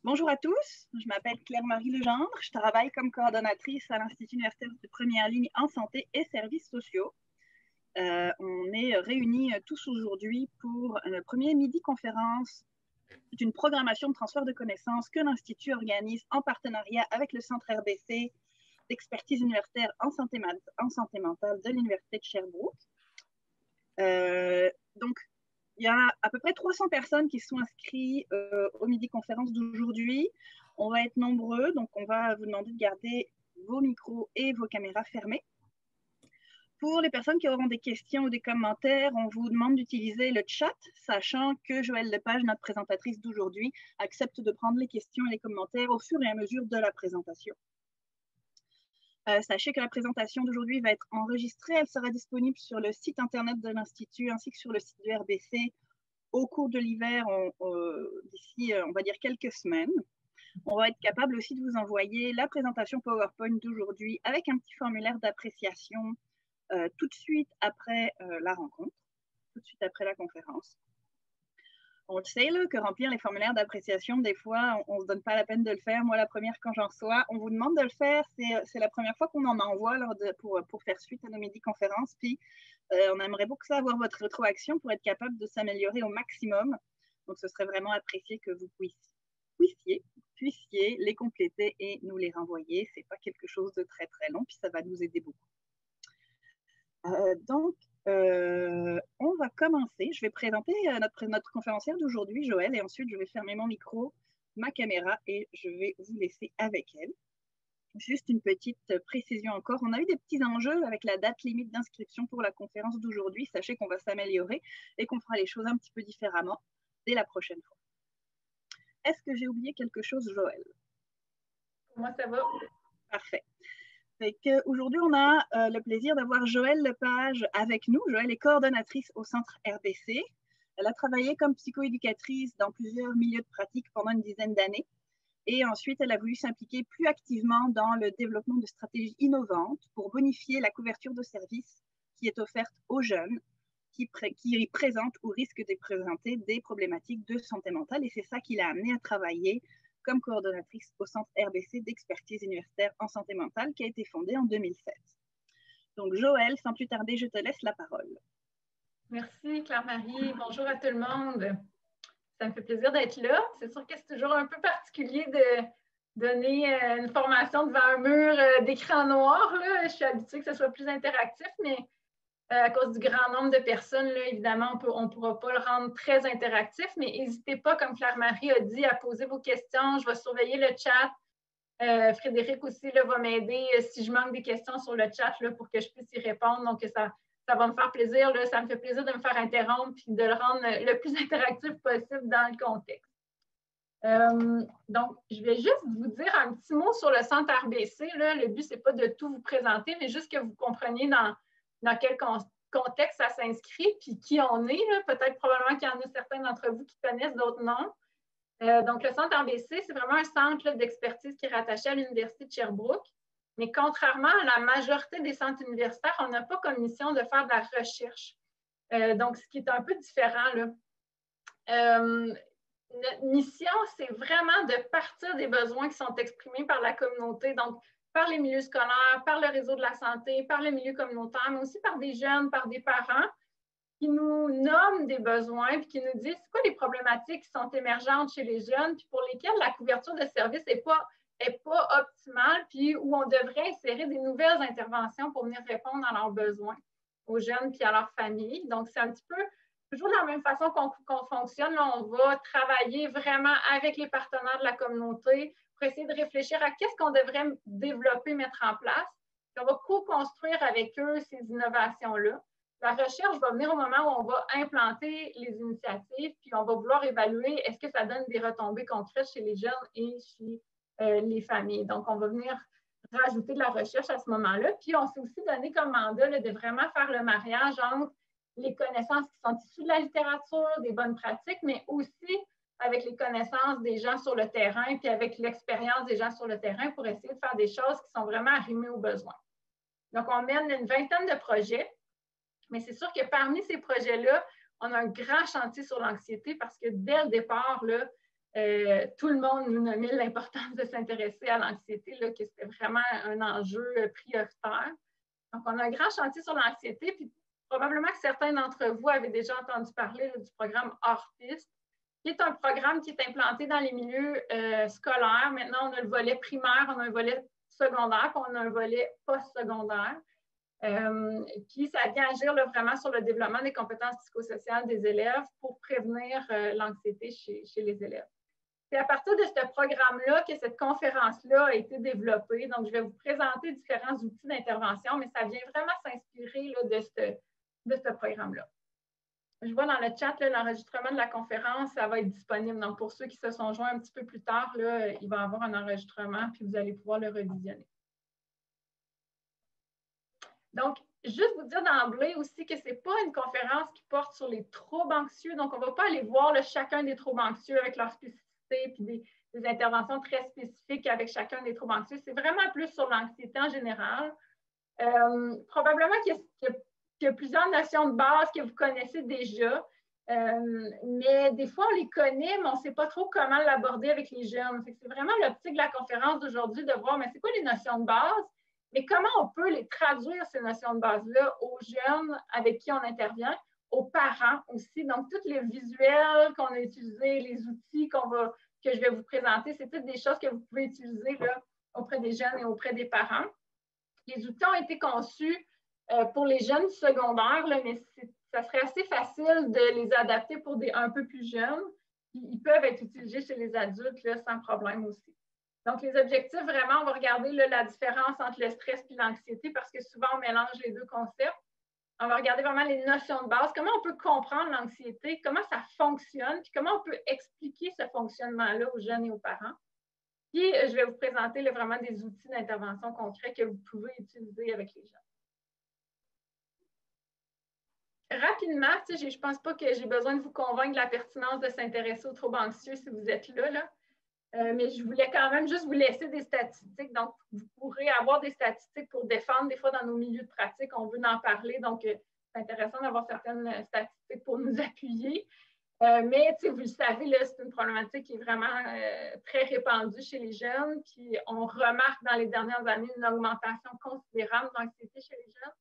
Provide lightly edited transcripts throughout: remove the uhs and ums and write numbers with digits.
Bonjour à tous, je m'appelle Claire-Marie Legendre, je travaille comme coordonnatrice à l'Institut universitaire de première ligne en santé et services sociaux. On est réunis tous aujourd'hui pour le premier midi-conférence d'une programmation de transfert de connaissances que l'Institut organise en partenariat avec le Centre RBC d'expertise universitaire en santé mentale de l'Université de Sherbrooke. Donc, il y a à peu près 300 personnes qui sont inscrites au midi-conférence d'aujourd'hui. On va être nombreux, donc on va vous demander de garder vos micros et vos caméras fermés. Pour les personnes qui auront des questions ou des commentaires, on vous demande d'utiliser le chat, sachant que Joëlle Lepage, notre présentatrice d'aujourd'hui, accepte de prendre les questions et les commentaires au fur et à mesure de la présentation. Sachez que la présentation d'aujourd'hui va être enregistrée. Elle sera disponible sur le site internet de l'Institut ainsi que sur le site du RBC au cours de l'hiver, d'ici, on va dire, quelques semaines. On va être capable aussi de vous envoyer la présentation PowerPoint d'aujourd'hui avec un petit formulaire d'appréciation tout de suite après la rencontre, tout de suite après la conférence. On le sait, là, que remplir les formulaires d'appréciation, des fois, on ne se donne pas la peine de le faire. Moi, la première, quand j'en reçois, on vous demande de le faire. C'est la première fois qu'on en envoie pour faire suite à nos midi-conférences. Puis, on aimerait beaucoup ça avoir votre rétroaction pour être capable de s'améliorer au maximum. Donc, ce serait vraiment apprécié que vous puissiez les compléter et nous les renvoyer. Ce n'est pas quelque chose de très, très long, puis ça va nous aider beaucoup. On va commencer. Je vais présenter notre conférencière d'aujourd'hui, Joëlle, et ensuite je vais fermer mon micro, ma caméra, et je vais vous laisser avec elle. Juste une petite précision encore. On a eu des petits enjeux avec la date limite d'inscription pour la conférence d'aujourd'hui. Sachez qu'on va s'améliorer et qu'on fera les choses un petit peu différemment dès la prochaine fois. Est-ce que j'ai oublié quelque chose, Joëlle? Moi, ça va. Parfait. Aujourd'hui, on a le plaisir d'avoir Joëlle Lepage avec nous. Joëlle est coordonnatrice au Centre RBC. Elle a travaillé comme psychoéducatrice dans plusieurs milieux de pratique pendant une dizaine d'années. Et ensuite, elle a voulu s'impliquer plus activement dans le développement de stratégies innovantes pour bonifier la couverture de services qui est offerte aux jeunes qui présentent ou risquent de présenter des problématiques de santé mentale. Et c'est ça qui l'a amenée à travailler comme coordonnatrice au Centre RBC d'expertise universitaire en santé mentale qui a été fondé en 2016. Donc, Joëlle, sans plus tarder, je te laisse la parole. Merci, Claire-Marie. Bonjour à tout le monde. Ça me fait plaisir d'être là. C'est sûr que c'est toujours un peu particulier de donner une formation devant un mur d'écran noir. Là. Je suis habituée que ce soit plus interactif, mais à cause du grand nombre de personnes, là, évidemment, on ne pourra pas le rendre très interactif, mais n'hésitez pas, comme Claire-Marie a dit, à poser vos questions. Je vais surveiller le chat. Frédéric aussi là, va m'aider si je manque des questions sur le chat là, pour que je puisse y répondre. Donc, ça va me faire plaisir. Là, ça me fait plaisir de me faire interrompre et de le rendre le plus interactif possible dans le contexte. Donc, je vais juste vous dire un petit mot sur le Centre RBC. Là. Le but, ce n'est pas de tout vous présenter, mais juste que vous compreniez dans quel contexte ça s'inscrit, puis qui on est. Peut-être probablement qu'il y en a certains d'entre vous qui connaissent, d'autres non. Donc, le Centre RBC, c'est vraiment un centre d'expertise qui est rattaché à l'Université de Sherbrooke. Mais contrairement à la majorité des centres universitaires, on n'a pas comme mission de faire de la recherche. Donc, ce qui est un peu différent. Là. Notre mission, c'est vraiment de partir des besoins qui sont exprimés par la communauté. Donc, par les milieux scolaires, par le réseau de la santé, par le milieu communautaire, mais aussi par des jeunes, par des parents qui nous nomment des besoins puis qui nous disent c'est quoi les problématiques qui sont émergentes chez les jeunes puis pour lesquelles la couverture de services n'est pas optimale puis où on devrait insérer des nouvelles interventions pour venir répondre à leurs besoins aux jeunes puis à leurs familles. Donc, c'est un petit peu toujours de la même façon qu'on fonctionne. Là, on va travailler vraiment avec les partenaires de la communauté pour essayer de réfléchir à qu'est-ce qu'on devrait développer, mettre en place. Puis on va co-construire avec eux ces innovations-là. La recherche va venir au moment où on va implanter les initiatives, puis on va vouloir évaluer est-ce que ça donne des retombées concrètes chez les jeunes et chez les familles. Donc, on va venir rajouter de la recherche à ce moment-là. Puis, on s'est aussi donné comme mandat là, de vraiment faire le mariage entre les connaissances qui sont issues de la littérature, des bonnes pratiques, mais aussi avec les connaissances des gens sur le terrain, puis avec l'expérience des gens sur le terrain pour essayer de faire des choses qui sont vraiment arrimées aux besoins. Donc, on mène une vingtaine de projets, mais c'est sûr que parmi ces projets-là, on a un grand chantier sur l'anxiété parce que dès le départ, là, tout le monde nous nommait l'importance de s'intéresser à l'anxiété, que c'était vraiment un enjeu prioritaire. Donc, on a un grand chantier sur l'anxiété, puis probablement que certains d'entre vous avaient déjà entendu parler du programme Hors-Piste, qui est un programme qui est implanté dans les milieux scolaires. Maintenant, on a le volet primaire, on a un volet secondaire, puis on a un volet post-secondaire. Puis, ça vient agir vraiment sur le développement des compétences psychosociales des élèves pour prévenir l'anxiété chez les élèves. C'est à partir de ce programme-là que cette conférence-là a été développée. Donc, je vais vous présenter différents outils d'intervention, mais ça vient vraiment s'inspirer de ce programme-là. Je vois dans le chat, l'enregistrement de la conférence, ça va être disponible. Donc, pour ceux qui se sont joints un petit peu plus tard, il va y avoir un enregistrement, puis vous allez pouvoir le revisionner. Donc, juste vous dire d'emblée aussi que ce n'est pas une conférence qui porte sur les troubles anxieux. Donc, on ne va pas aller voir chacun des troubles anxieux avec leur spécificité puis des interventions très spécifiques avec chacun des troubles anxieux. C'est vraiment plus sur l'anxiété en général. Probablement qu'il y a plusieurs notions de base que vous connaissez déjà, mais des fois, on les connaît, mais on ne sait pas trop comment l'aborder avec les jeunes. C'est vraiment l'optique de la conférence d'aujourd'hui de voir, mais c'est quoi les notions de base, mais comment on peut les traduire, ces notions de base-là, aux jeunes avec qui on intervient, aux parents aussi. Donc, tous les visuels qu'on a utilisés, les outils que je vais vous présenter, c'est toutes des choses que vous pouvez utiliser auprès des jeunes et auprès des parents. Les outils ont été conçus pour les jeunes secondaires, mais ça serait assez facile de les adapter pour des un peu plus jeunes. Ils peuvent être utilisés chez les adultes sans problème aussi. Donc, les objectifs, vraiment, on va regarder la différence entre le stress et l'anxiété parce que souvent, on mélange les deux concepts. On va regarder vraiment les notions de base, comment on peut comprendre l'anxiété, comment ça fonctionne, puis comment on peut expliquer ce fonctionnement-là aux jeunes et aux parents. Puis, je vais vous présenter vraiment des outils d'intervention concrets que vous pouvez utiliser avec les jeunes. Rapidement, je ne pense pas que j'ai besoin de vous convaincre de la pertinence de s'intéresser aux troubles anxieux si vous êtes là. Mais je voulais quand même juste vous laisser des statistiques. Donc, vous pourrez avoir des statistiques pour défendre. Des fois, dans nos milieux de pratique, on veut en parler. Donc, c'est intéressant d'avoir certaines statistiques pour nous appuyer. Mais, vous le savez, c'est une problématique qui est vraiment très répandue chez les jeunes. Puis, on remarque dans les dernières années une augmentation considérable d'anxiété chez les jeunes.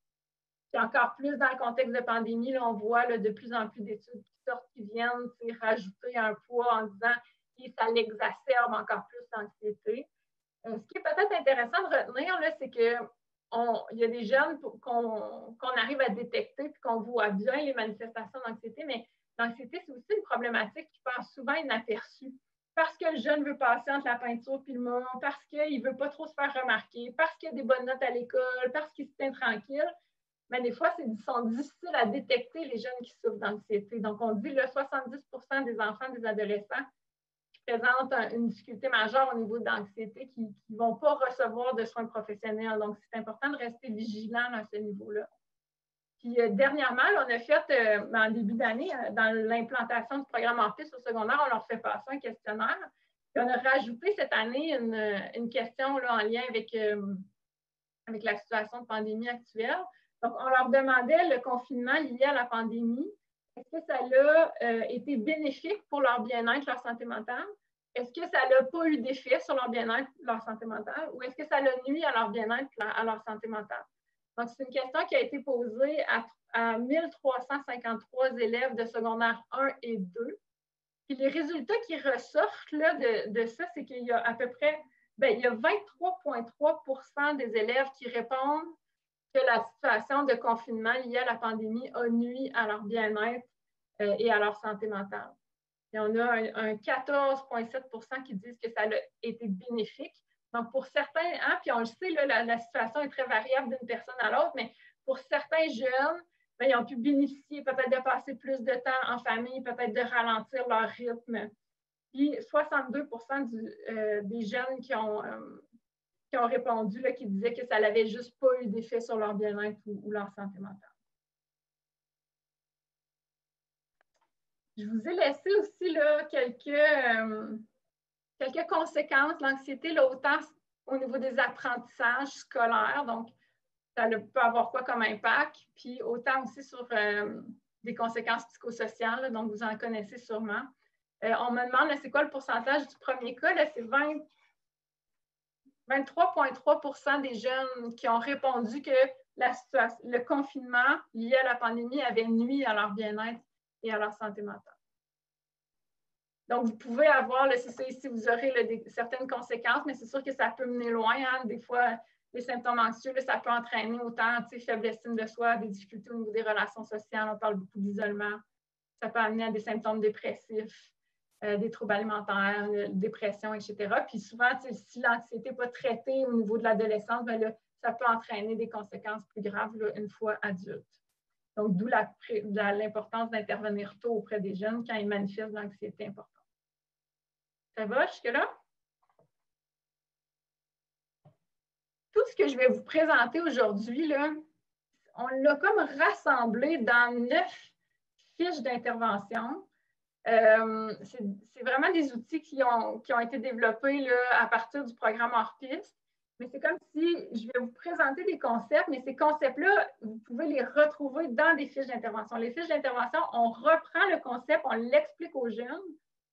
Puis, encore plus dans le contexte de pandémie, là, on voit de plus en plus d'études qui sortent, qui viennent rajouter un poids en disant que ça l'exacerbe encore plus l'anxiété. Ce qui est peut-être intéressant de retenir, c'est qu'il y a des jeunes qu'on arrive à détecter et qu'on voit bien les manifestations d'anxiété, mais l'anxiété, c'est aussi une problématique qui passe souvent inaperçue. Parce que le jeune veut passer entre la peinture et le mur, parce qu'il ne veut pas trop se faire remarquer, parce qu'il a des bonnes notes à l'école, parce qu'il se tient tranquille. Mais des fois, ils sont difficiles à détecter, les jeunes qui souffrent d'anxiété. Donc, on dit que 70% des enfants, des adolescents qui présentent une difficulté majeure au niveau d'anxiété, qui ne vont pas recevoir de soins professionnels. Donc, c'est important de rester vigilant à ce niveau-là. Puis, dernièrement, on a fait, en début d'année, dans l'implantation du programme Hors-Piste au secondaire, on leur fait passer un questionnaire. Puis, on a rajouté cette année une question en lien avec la situation de pandémie actuelle. Donc, on leur demandait le confinement lié à la pandémie. Est-ce que ça a été bénéfique pour leur bien-être, leur santé mentale? Est-ce que ça n'a pas eu d'effet sur leur bien-être, leur santé mentale? Ou est-ce que ça a nuit à leur bien-être, à leur santé mentale? Donc, c'est une question qui a été posée à 1353 élèves de secondaire 1 et 2. Puis les résultats qui ressortent de ça, c'est qu'il y a à peu près, il y a 23,3% des élèves qui répondent que la situation de confinement liée à la pandémie a nuit à leur bien-être et à leur santé mentale. Et on a un 14,7% qui disent que ça a été bénéfique. Donc, pour certains, puis on le sait, la situation est très variable d'une personne à l'autre, mais pour certains jeunes, ils ont pu bénéficier peut-être de passer plus de temps en famille, peut-être de ralentir leur rythme. Puis 62% des jeunes qui ont répondu, qui disaient que ça n'avait juste pas eu d'effet sur leur bien-être ou leur santé mentale. Je vous ai laissé aussi quelques conséquences de l'anxiété, autant au niveau des apprentissages scolaires, donc ça peut avoir quoi comme impact, puis autant aussi sur des conséquences psychosociales, donc vous en connaissez sûrement. On me demande, c'est quoi le pourcentage du premier cas? C'est 23,3 % des jeunes qui ont répondu que le confinement lié à la pandémie avait nuit à leur bien-être et à leur santé mentale. Donc, vous pouvez avoir, c'est ça ici, vous aurez certaines conséquences, mais c'est sûr que ça peut mener loin. Hein. Des fois, les symptômes anxieux, ça peut entraîner autant faible estime de soi, des difficultés au niveau des relations sociales, on parle beaucoup d'isolement. Ça peut amener à des symptômes dépressifs, des troubles alimentaires, dépression, etc. Puis souvent, si l'anxiété n'est pas traitée au niveau de l'adolescence, ben là, ça peut entraîner des conséquences plus graves là, une fois adulte. Donc, d'où l'importance d'intervenir tôt auprès des jeunes quand ils manifestent de l'anxiété importante. Ça va jusque-là? Tout ce que je vais vous présenter aujourd'hui, on l'a comme rassemblé dans 9 fiches d'intervention. C'est vraiment des outils qui ont été développés là, à partir du programme Hors-Piste. Mais c'est comme si je vais vous présenter des concepts, mais ces concepts-là, vous pouvez les retrouver dans des fiches d'intervention. Les fiches d'intervention, on reprend le concept, on l'explique aux jeunes,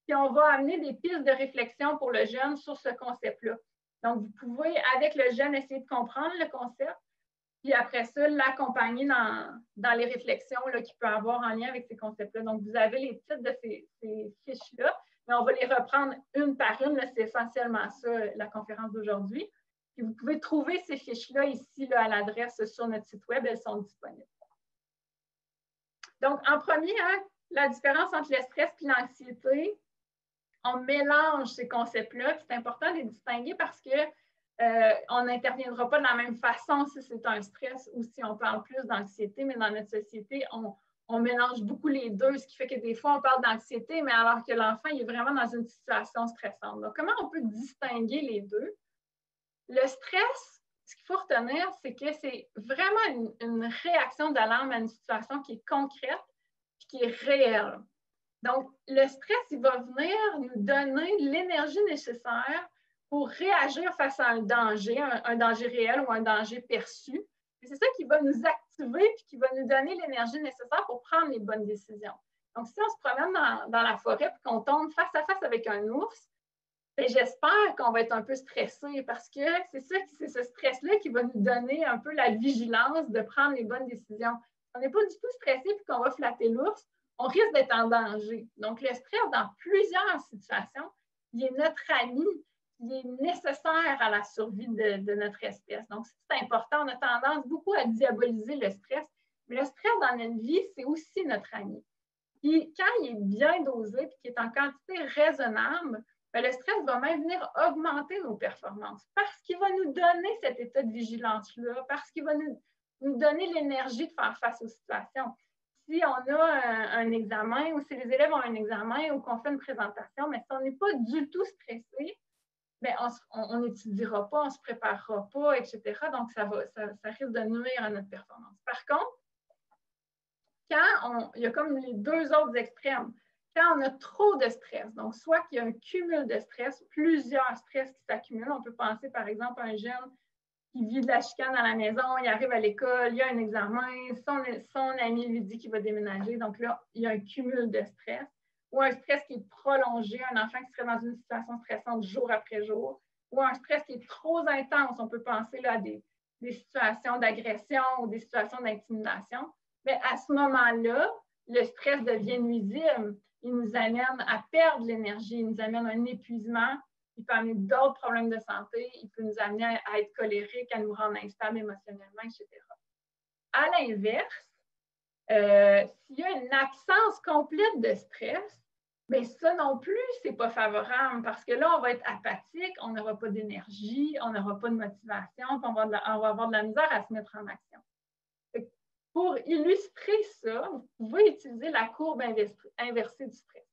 puis on va amener des pistes de réflexion pour le jeune sur ce concept-là. Donc, vous pouvez, avec le jeune, essayer de comprendre le concept, puis après ça, l'accompagner dans les réflexions qu'il peut avoir en lien avec ces concepts-là. Donc, vous avez les titres de ces fiches-là, mais on va les reprendre une par une. C'est essentiellement ça, la conférence d'aujourd'hui. Puis vous pouvez trouver ces fiches-là ici là, à l'adresse sur notre site web. Elles sont disponibles. Donc, en premier, hein, la différence entre le stress et l'anxiété, on mélange ces concepts-là. C'est important de les distinguer parce que on n'interviendra pas de la même façon si c'est un stress ou si on parle plus d'anxiété, mais dans notre société, on mélange beaucoup les deux, ce qui fait que des fois, on parle d'anxiété, mais alors que l'enfant est vraiment dans une situation stressante. Donc, comment on peut distinguer les deux? Le stress, ce qu'il faut retenir, c'est que c'est vraiment une réaction d'alarme à une situation qui est concrète et qui est réelle. Donc, le stress, il va venir nous donner l'énergie nécessaire pour réagir face à un danger réel ou un danger perçu. Et c'est ça qui va nous activer et qui va nous donner l'énergie nécessaire pour prendre les bonnes décisions. Donc, si on se promène dans la forêt et qu'on tombe face à face avec un ours, bien, j'espère qu'on va être un peu stressé parce que c'est ce stress-là qui va nous donner un peu la vigilance de prendre les bonnes décisions. Si on n'est pas du tout stressé et qu'on va flatter l'ours, on risque d'être en danger. Donc, le stress, dans plusieurs situations, il est notre ami, il est nécessaire à la survie de notre espèce. Donc, c'est important. On a tendance beaucoup à diaboliser le stress, mais le stress dans notre vie, c'est aussi notre ami. Puis, quand il est bien dosé et qu'il est en quantité raisonnable, bien, le stress va même venir augmenter nos performances parce qu'il va nous donner cet état de vigilance-là, parce qu'il va nous donner l'énergie de faire face aux situations. Si on a un examen ou si les élèves ont un examen ou qu'on fait une présentation, mais si on n'est pas du tout stressé, bien, on n'étudiera pas, on ne se préparera pas, etc. Donc, ça risque de nuire à notre performance. Par contre, il y a comme les deux autres extrêmes. Quand on a trop de stress, donc soit qu'il y a un cumul de stress, plusieurs stress qui s'accumulent, on peut penser par exemple à un jeune qui vit de la chicane à la maison, il arrive à l'école, il y a un examen, son ami lui dit qu'il va déménager, donc là, il y a un cumul de stress, ou un stress qui est prolongé, un enfant qui serait dans une situation stressante jour après jour, ou un stress qui est trop intense, on peut penser là, à des situations d'agression ou des situations d'intimidation, mais à ce moment-là, le stress devient nuisible, il nous amène à perdre l'énergie, il nous amène à un épuisement, il peut amener d'autres problèmes de santé, il peut nous amener à être colérique, à nous rendre instables émotionnellement, etc. À l'inverse, s'il y a une absence complète de stress, bien ça non plus, ce n'est pas favorable parce que là, on va être apathique, on n'aura pas d'énergie, on n'aura pas de motivation, puis on va avoir de la misère à se mettre en action. Pour illustrer ça, vous pouvez utiliser la courbe inversée du stress.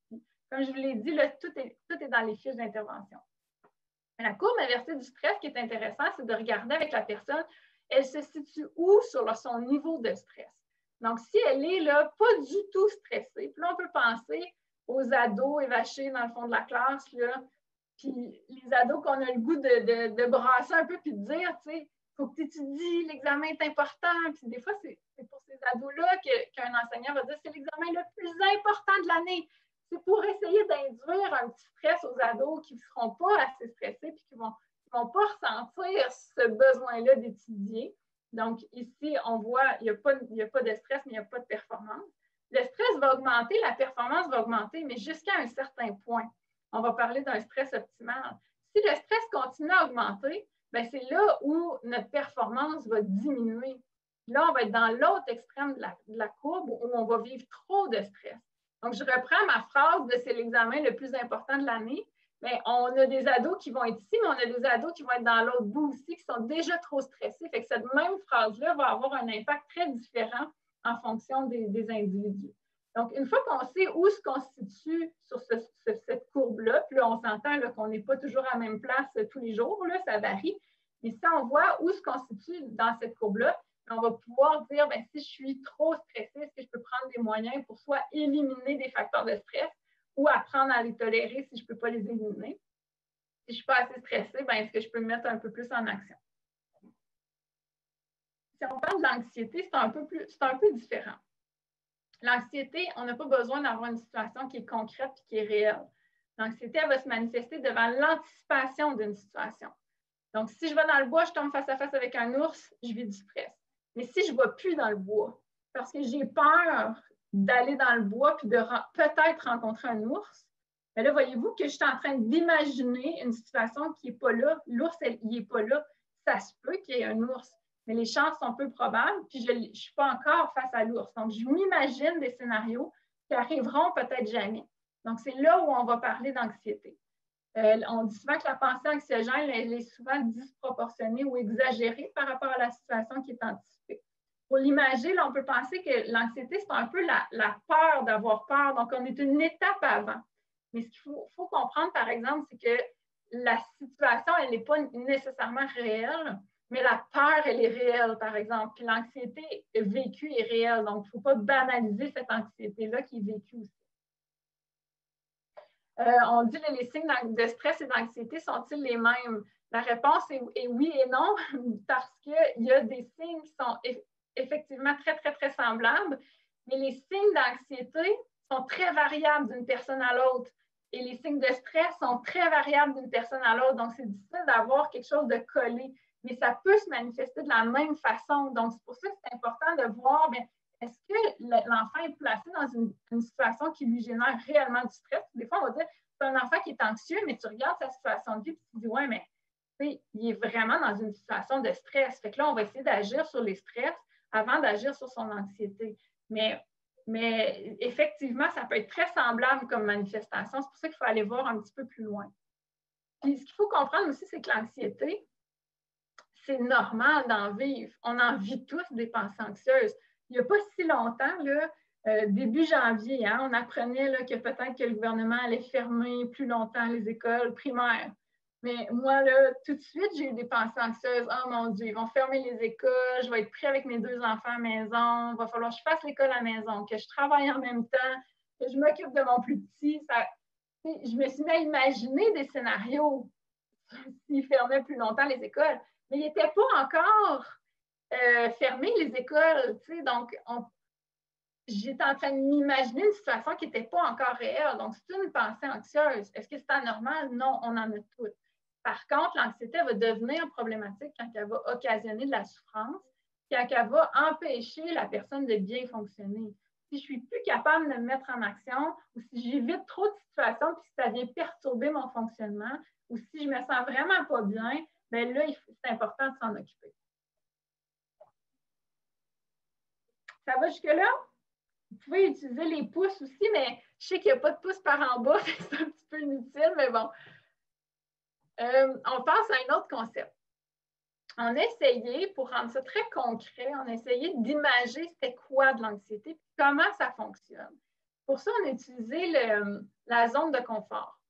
Comme je vous l'ai dit, là, tout est dans les fiches d'intervention. La courbe inversée du stress, ce qui est intéressant, c'est de regarder avec la personne, elle se situe où sur son niveau de stress. Donc, si elle est là, pas du tout stressée, puis là, on peut penser aux ados évachés dans le fond de la classe, là, puis les ados qu'on a le goût de brasser un peu, puis de dire, tu sais, il faut que tu étudies, l'examen est important. Puis des fois, c'est pour ces ados-là qu'un enseignant va dire, c'est l'examen le plus important de l'année. c'est pour essayer d'induire un petit stress aux ados qui ne seront pas assez stressés et qui ne vont pas ressentir ce besoin-là d'étudier. Donc, ici, on voit qu'il n'y a pas de stress, mais il n'y a pas de performance. Le stress va augmenter, la performance va augmenter, mais jusqu'à un certain point. On va parler d'un stress optimal. Si le stress continue à augmenter, bien, c'est là où notre performance va diminuer. Là, on va être dans l'autre extrême de la courbe où on va vivre trop de stress. Donc, je reprends ma phrase de c'est l'examen le plus important de l'année. Mais on a des ados qui vont être ici, mais on a des ados qui vont être dans l'autre bout aussi, qui sont déjà trop stressés. Fait que cette même phrase-là va avoir un impact très différent en fonction des individus. Donc, une fois qu'on sait où se constitue sur cette courbe-là, puis là, on s'entend qu'on n'est pas toujours à la même place tous les jours, là, ça varie. Mais si on voit où se constitue dans cette courbe-là, on va pouvoir dire, bien, si je suis trop stressée, est-ce que je peux prendre des moyens pour soit éliminer des facteurs de stress ou apprendre à les tolérer si je ne peux pas les éliminer. Si je ne suis pas assez stressée, bien, est-ce que je peux me mettre un peu plus en action? Si on parle de l'anxiété, c'est un peu différent. L'anxiété, on n'a pas besoin d'avoir une situation qui est concrète et qui est réelle. L'anxiété, elle va se manifester devant l'anticipation d'une situation. Donc, si je vais dans le bois, je tombe face à face avec un ours, je vis du stress. Mais si je ne vais plus dans le bois, parce que j'ai peur d'aller dans le bois puis de peut-être rencontrer un ours, mais là, voyez-vous que je suis en train d'imaginer une situation qui n'est pas là. L'ours, il n'est pas là. Ça se peut qu'il y ait un ours, mais les chances sont peu probables, puis je ne suis pas encore face à l'ours. Donc, je m'imagine des scénarios qui arriveront peut-être jamais. Donc, c'est là où on va parler d'anxiété. On dit souvent que la pensée anxiogène, elle est souvent disproportionnée ou exagérée par rapport à la situation qui est anticipée. Pour l'imager, on peut penser que l'anxiété, c'est un peu la peur d'avoir peur. Donc, on est une étape avant. Mais ce qu'il faut comprendre, par exemple, c'est que la situation, elle n'est pas nécessairement réelle, mais la peur, elle est réelle, par exemple. Puis l'anxiété vécue est réelle. Donc, il ne faut pas banaliser cette anxiété-là qui est vécue aussi. On dit que les signes de stress et d'anxiété sont-ils les mêmes? La réponse est oui et non, parce qu'il y a des signes qui sont effectivement très, très, très semblables, mais les signes d'anxiété sont très variables d'une personne à l'autre et les signes de stress sont très variables d'une personne à l'autre. Donc, c'est difficile d'avoir quelque chose de collé, mais ça peut se manifester de la même façon. Donc, c'est pour ça que c'est important de voir, bien, est-ce que l'enfant est placé dans une situation qui lui génère réellement du stress? Des fois, on va dire, c'est un enfant qui est anxieux, mais tu regardes sa situation de vie et tu te dis, ouais, mais il est vraiment dans une situation de stress. Fait que là, on va essayer d'agir sur les stress avant d'agir sur son anxiété. Mais effectivement, ça peut être très semblable comme manifestation. C'est pour ça qu'il faut aller voir un petit peu plus loin. Puis, ce qu'il faut comprendre aussi, c'est que l'anxiété, c'est normal d'en vivre. On en vit tous des pensées anxieuses. Il n'y a pas si longtemps, là, début janvier, hein, on apprenait là, que peut-être que le gouvernement allait fermer plus longtemps les écoles primaires. Mais moi, là, tout de suite, j'ai eu des pensées anxieuses. Oh mon Dieu, ils vont fermer les écoles, je vais être pris avec mes 2 enfants à la maison, il va falloir que je fasse l'école à la maison, que je travaille en même temps, que je m'occupe de mon plus petit. Je me suis mis à imaginer des scénarios s'ils fermaient plus longtemps les écoles. Mais ils n'étaient pas encore fermés, les écoles. Donc, j'étais en train de m'imaginer une situation qui n'était pas encore réelle. Donc, c'est une pensée anxieuse. Est-ce que c'est anormal? Non, on en a toutes. Par contre, l'anxiété va devenir problématique quand elle va occasionner de la souffrance, quand elle va empêcher la personne de bien fonctionner. Si je ne suis plus capable de me mettre en action, ou si j'évite trop de situations, puis si ça vient perturber mon fonctionnement, ou si je ne me sens vraiment pas bien, bien là, c'est important de s'en occuper. Ça va jusque-là? Vous pouvez utiliser les pouces aussi, mais je sais qu'il n'y a pas de pouces par en bas, c'est un petit peu inutile, mais bon. On passe à un autre concept. On a essayé, pour rendre ça très concret, on a essayé d'imager c'était quoi de l'anxiété et comment ça fonctionne. Pour ça, on a utilisé la zone de confort.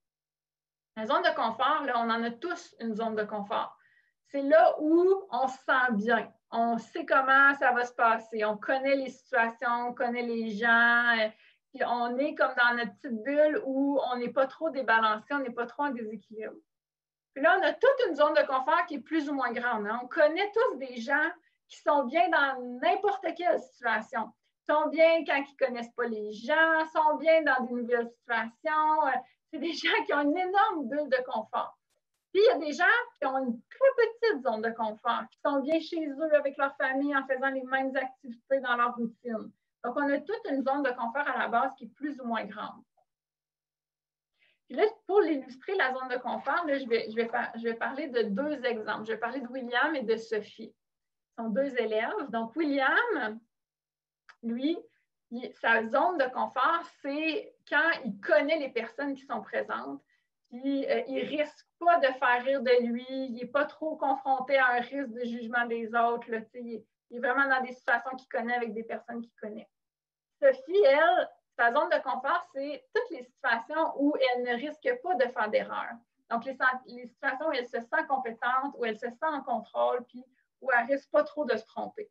La zone de confort, là, on en a tous une zone de confort. C'est là où on se sent bien. On sait comment ça va se passer. On connaît les situations, on connaît les gens. Puis on est comme dans notre petite bulle où on n'est pas trop débalancé, on n'est pas trop en déséquilibre. Puis là, on a toute une zone de confort qui est plus ou moins grande. Hein? On connaît tous des gens qui sont bien dans n'importe quelle situation. sont bien quand ils ne connaissent pas les gens, sont bien dans des nouvelles situations. C'est des gens qui ont une énorme bulle de confort. Puis, il y a des gens qui ont une très petite zone de confort, qui sont bien chez eux avec leur famille en faisant les mêmes activités dans leur routine. Donc, on a toute une zone de confort à la base qui est plus ou moins grande. Puis là, pour l'illustrer, la zone de confort, là, je vais parler de deux exemples. Je vais parler de William et de Sophie. Ce sont deux élèves. Donc, William, lui, sa zone de confort, c'est quand il connaît les personnes qui sont présentes, puis il ne risque pas de faire rire de lui, il n'est pas trop confronté à un risque de jugement des autres. Là, il est vraiment dans des situations qu'il connaît avec des personnes qu'il connaît. Sophie, elle, sa zone de confort, c'est toutes les situations où elle ne risque pas de faire d'erreur. Donc, les situations où elle se sent compétente, où elle se sent en contrôle, puis où elle ne risque pas trop de se tromper.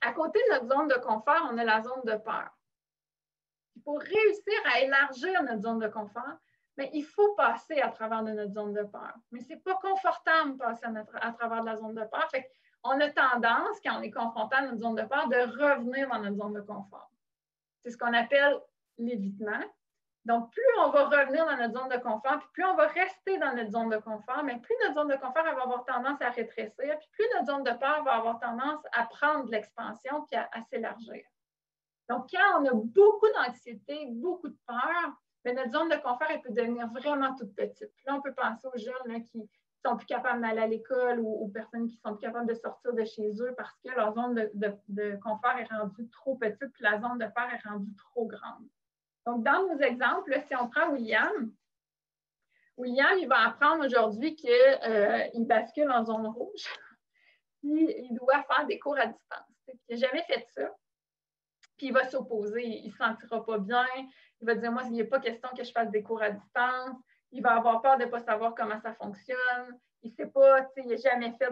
À côté de notre zone de confort, on a la zone de peur. Pour réussir à élargir notre zone de confort, mais il faut passer à travers de notre zone de peur. Mais ce n'est pas confortable de passer à travers de la zone de peur. Fait qu'on a tendance, quand on est confronté à notre zone de peur, de revenir dans notre zone de confort. C'est ce qu'on appelle l'évitement. Donc, plus on va revenir dans notre zone de confort, puis plus on va rester dans notre zone de confort, mais plus notre zone de confort elle va avoir tendance à rétrécir, puis plus notre zone de peur va avoir tendance à prendre de l'expansion puis à s'élargir. Donc, quand on a beaucoup d'anxiété, beaucoup de peur, bien, notre zone de confort elle peut devenir vraiment toute petite. Puis là, on peut penser aux jeunes là, qui ne sont plus capables d'aller à l'école ou aux personnes qui sont plus capables de sortir de chez eux parce que leur zone de confort est rendue trop petite, puis la zone de peur est rendue trop grande. Donc, dans nos exemples, là, si on prend William, il va apprendre aujourd'hui qu'il bascule en zone rouge, puis il doit faire des cours à distance. Il n'a jamais fait ça. Puis il va s'opposer, il ne se sentira pas bien, il va dire, moi, il n'est pas question que je fasse des cours à distance, il va avoir peur de ne pas savoir comment ça fonctionne, il ne sait pas, il n'a jamais fait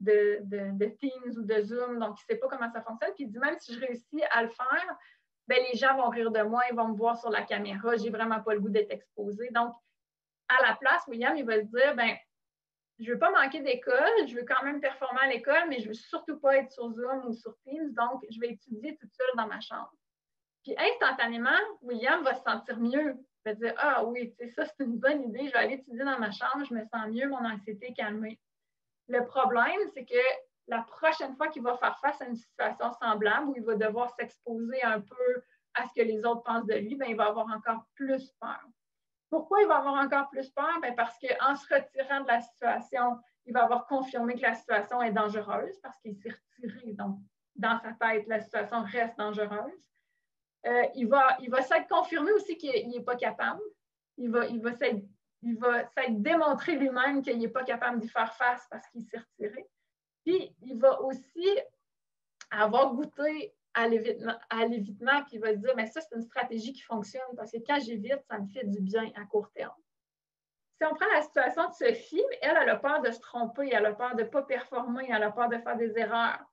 de Teams ou de Zoom, donc il ne sait pas comment ça fonctionne, puis il dit, même si je réussis à le faire, bien, les gens vont rire de moi, ils vont me voir sur la caméra, je n'ai vraiment pas le goût d'être exposé. Donc, à la place, William, il va se dire, bien, je ne veux pas manquer d'école, je veux quand même performer à l'école, mais je ne veux surtout pas être sur Zoom ou sur Teams, donc je vais étudier toute seule dans ma chambre. Puis instantanément, William va se sentir mieux. Il va dire, ah oui, ça c'est une bonne idée, je vais aller étudier dans ma chambre, je me sens mieux, mon anxiété est calmée. Le problème, c'est que la prochaine fois qu'il va faire face à une situation semblable où il va devoir s'exposer un peu à ce que les autres pensent de lui, bien, il va avoir encore plus peur. Pourquoi il va avoir encore plus peur? Bien, parce qu'en se retirant de la situation, il va avoir confirmé que la situation est dangereuse parce qu'il s'est retiré. Donc, dans sa tête, la situation reste dangereuse. Il va s'être confirmé aussi qu'il n'est pas capable. Il va s'être démontré lui-même qu'il n'est pas capable d'y faire face parce qu'il s'est retiré. Puis, il va aussi avoir goûté à l'évitement, puis il va se dire, mais ça, c'est une stratégie qui fonctionne parce que quand j'évite, ça me fait du bien à court terme. Si on prend la situation de Sophie, elle a peur de se tromper, elle a peur de ne pas performer, elle a peur de faire des erreurs.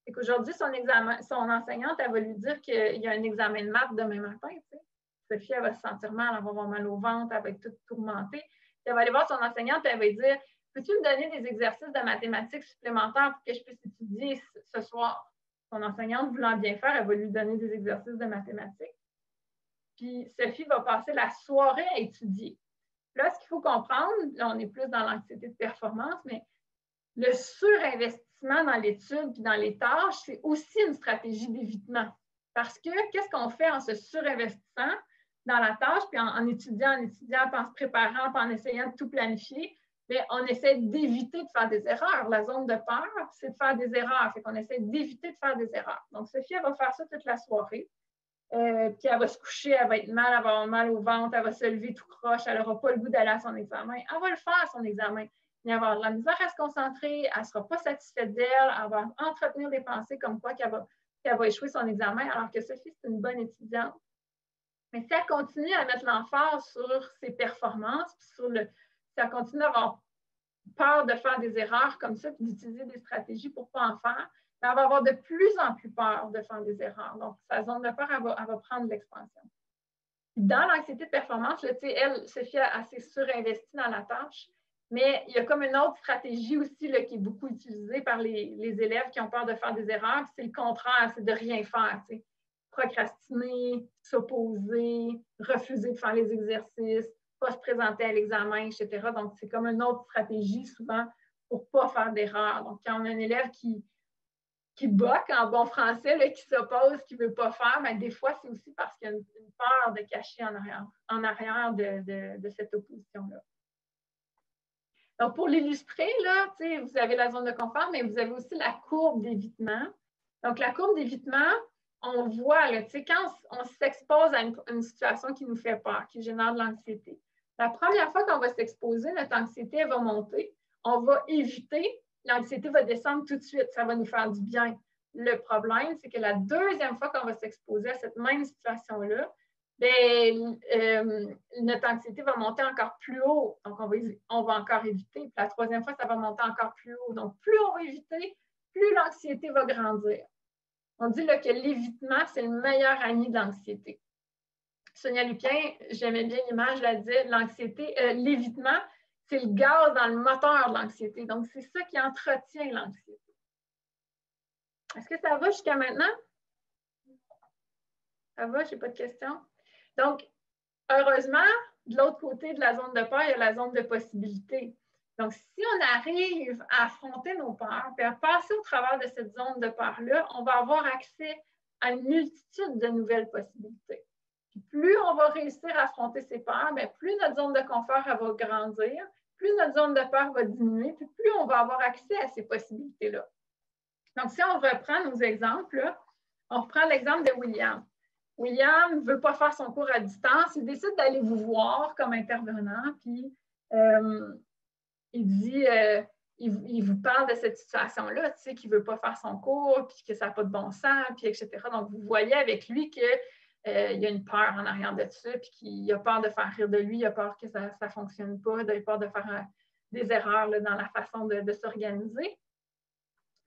Et qu'aujourd'hui, son enseignante, elle va lui dire qu'il y a un examen de maths demain matin. Tu sais. Sophie, elle va se sentir mal, elle va avoir mal au ventre, elle va être toute tourmentée. Puis elle va aller voir son enseignante et elle va lui dire, peux-tu me donner des exercices de mathématiques supplémentaires pour que je puisse étudier ce soir? Son enseignante, voulant bien faire, elle va lui donner des exercices de mathématiques. Puis Sophie va passer la soirée à étudier. Là, ce qu'il faut comprendre, là, on est plus dans l'anxiété de performance, mais le surinvestissement dans l'étude puis dans les tâches, c'est aussi une stratégie d'évitement. Parce que qu'est-ce qu'on fait en se surinvestissant dans la tâche, puis en étudiant, puis en se préparant, puis en essayant de tout planifier? Bien, on essaie d'éviter de faire des erreurs. La zone de peur, c'est de faire des erreurs. Fait qu'on essaie d'éviter de faire des erreurs. Donc, Sophie, elle va faire ça toute la soirée. Puis elle va se coucher, elle va être mal, elle va avoir mal au ventre, elle va se lever tout croche, elle n'aura pas le goût d'aller à son examen. Elle va le faire, son examen. Mais elle va avoir de la misère à se concentrer, elle ne sera pas satisfaite d'elle, elle va entretenir des pensées comme quoi qu'elle va échouer son examen, alors que Sophie, c'est une bonne étudiante. Mais si elle continue à mettre l'emphase sur ses performances, puis si elle continue d'avoir peur de faire des erreurs comme ça, puis d'utiliser des stratégies pour ne pas en faire, elle va avoir de plus en plus peur de faire des erreurs. Donc, sa zone de peur, elle va prendre de l'expansion. Dans l'anxiété de performance, là, elle, Sophie, elle s'est surinvestie dans la tâche. Mais il y a comme une autre stratégie aussi là, qui est beaucoup utilisée par les élèves qui ont peur de faire des erreurs. C'est le contraire, c'est de rien faire. T'sais. Procrastiner, s'opposer, refuser de faire les exercices, pas se présenter à l'examen, etc. Donc, c'est comme une autre stratégie souvent pour ne pas faire d'erreur. Donc, quand on a un élève qui boque en bon français, là, qui s'oppose, qui ne veut pas faire, mais des fois, c'est aussi parce qu'il y a une peur de cacher en arrière de cette opposition-là. Donc, pour l'illustrer, là, vous avez la zone de confort, mais vous avez aussi la courbe d'évitement. Donc, la courbe d'évitement, on voit, là, quand on s'expose à une situation qui nous fait peur, qui génère de l'anxiété, la première fois qu'on va s'exposer, notre anxiété elle va monter. On va éviter, l'anxiété va descendre tout de suite, ça va nous faire du bien. Le problème, c'est que la deuxième fois qu'on va s'exposer à cette même situation-là, notre anxiété va monter encore plus haut. Donc, on va encore éviter. Puis la troisième fois, ça va monter encore plus haut. Donc, plus on va éviter, plus l'anxiété va grandir. On dit là, que l'évitement, c'est le meilleur ami de l'anxiété. Sonia Lupien, j'aimais bien l'image, elle disait, l'évitement, c'est le gaz dans le moteur de l'anxiété. Donc, c'est ça qui entretient l'anxiété. Est-ce que ça va jusqu'à maintenant? Ça va? Je n'ai pas de questions. Donc, heureusement, de l'autre côté de la zone de peur, il y a la zone de possibilité. Donc, si on arrive à affronter nos peurs et à passer au travers de cette zone de peur-là, on va avoir accès à une multitude de nouvelles possibilités. Puis plus on va réussir à affronter ces peurs, bien, plus notre zone de confort elle va grandir, plus notre zone de peur va diminuer, puis plus on va avoir accès à ces possibilités-là. Donc, si on reprend nos exemples, là, on reprend l'exemple de William. William ne veut pas faire son cours à distance, il décide d'aller vous voir comme intervenant, puis il vous parle de cette situation-là, tu sais, qu'il ne veut pas faire son cours, puis que ça n'a pas de bon sens, puis etc. Donc, vous voyez avec lui qu'il y a une peur en arrière de ça, puis qu'il a peur de faire rire de lui, il a peur que ça ne fonctionne pas, il a peur de faire des erreurs là, dans la façon de s'organiser.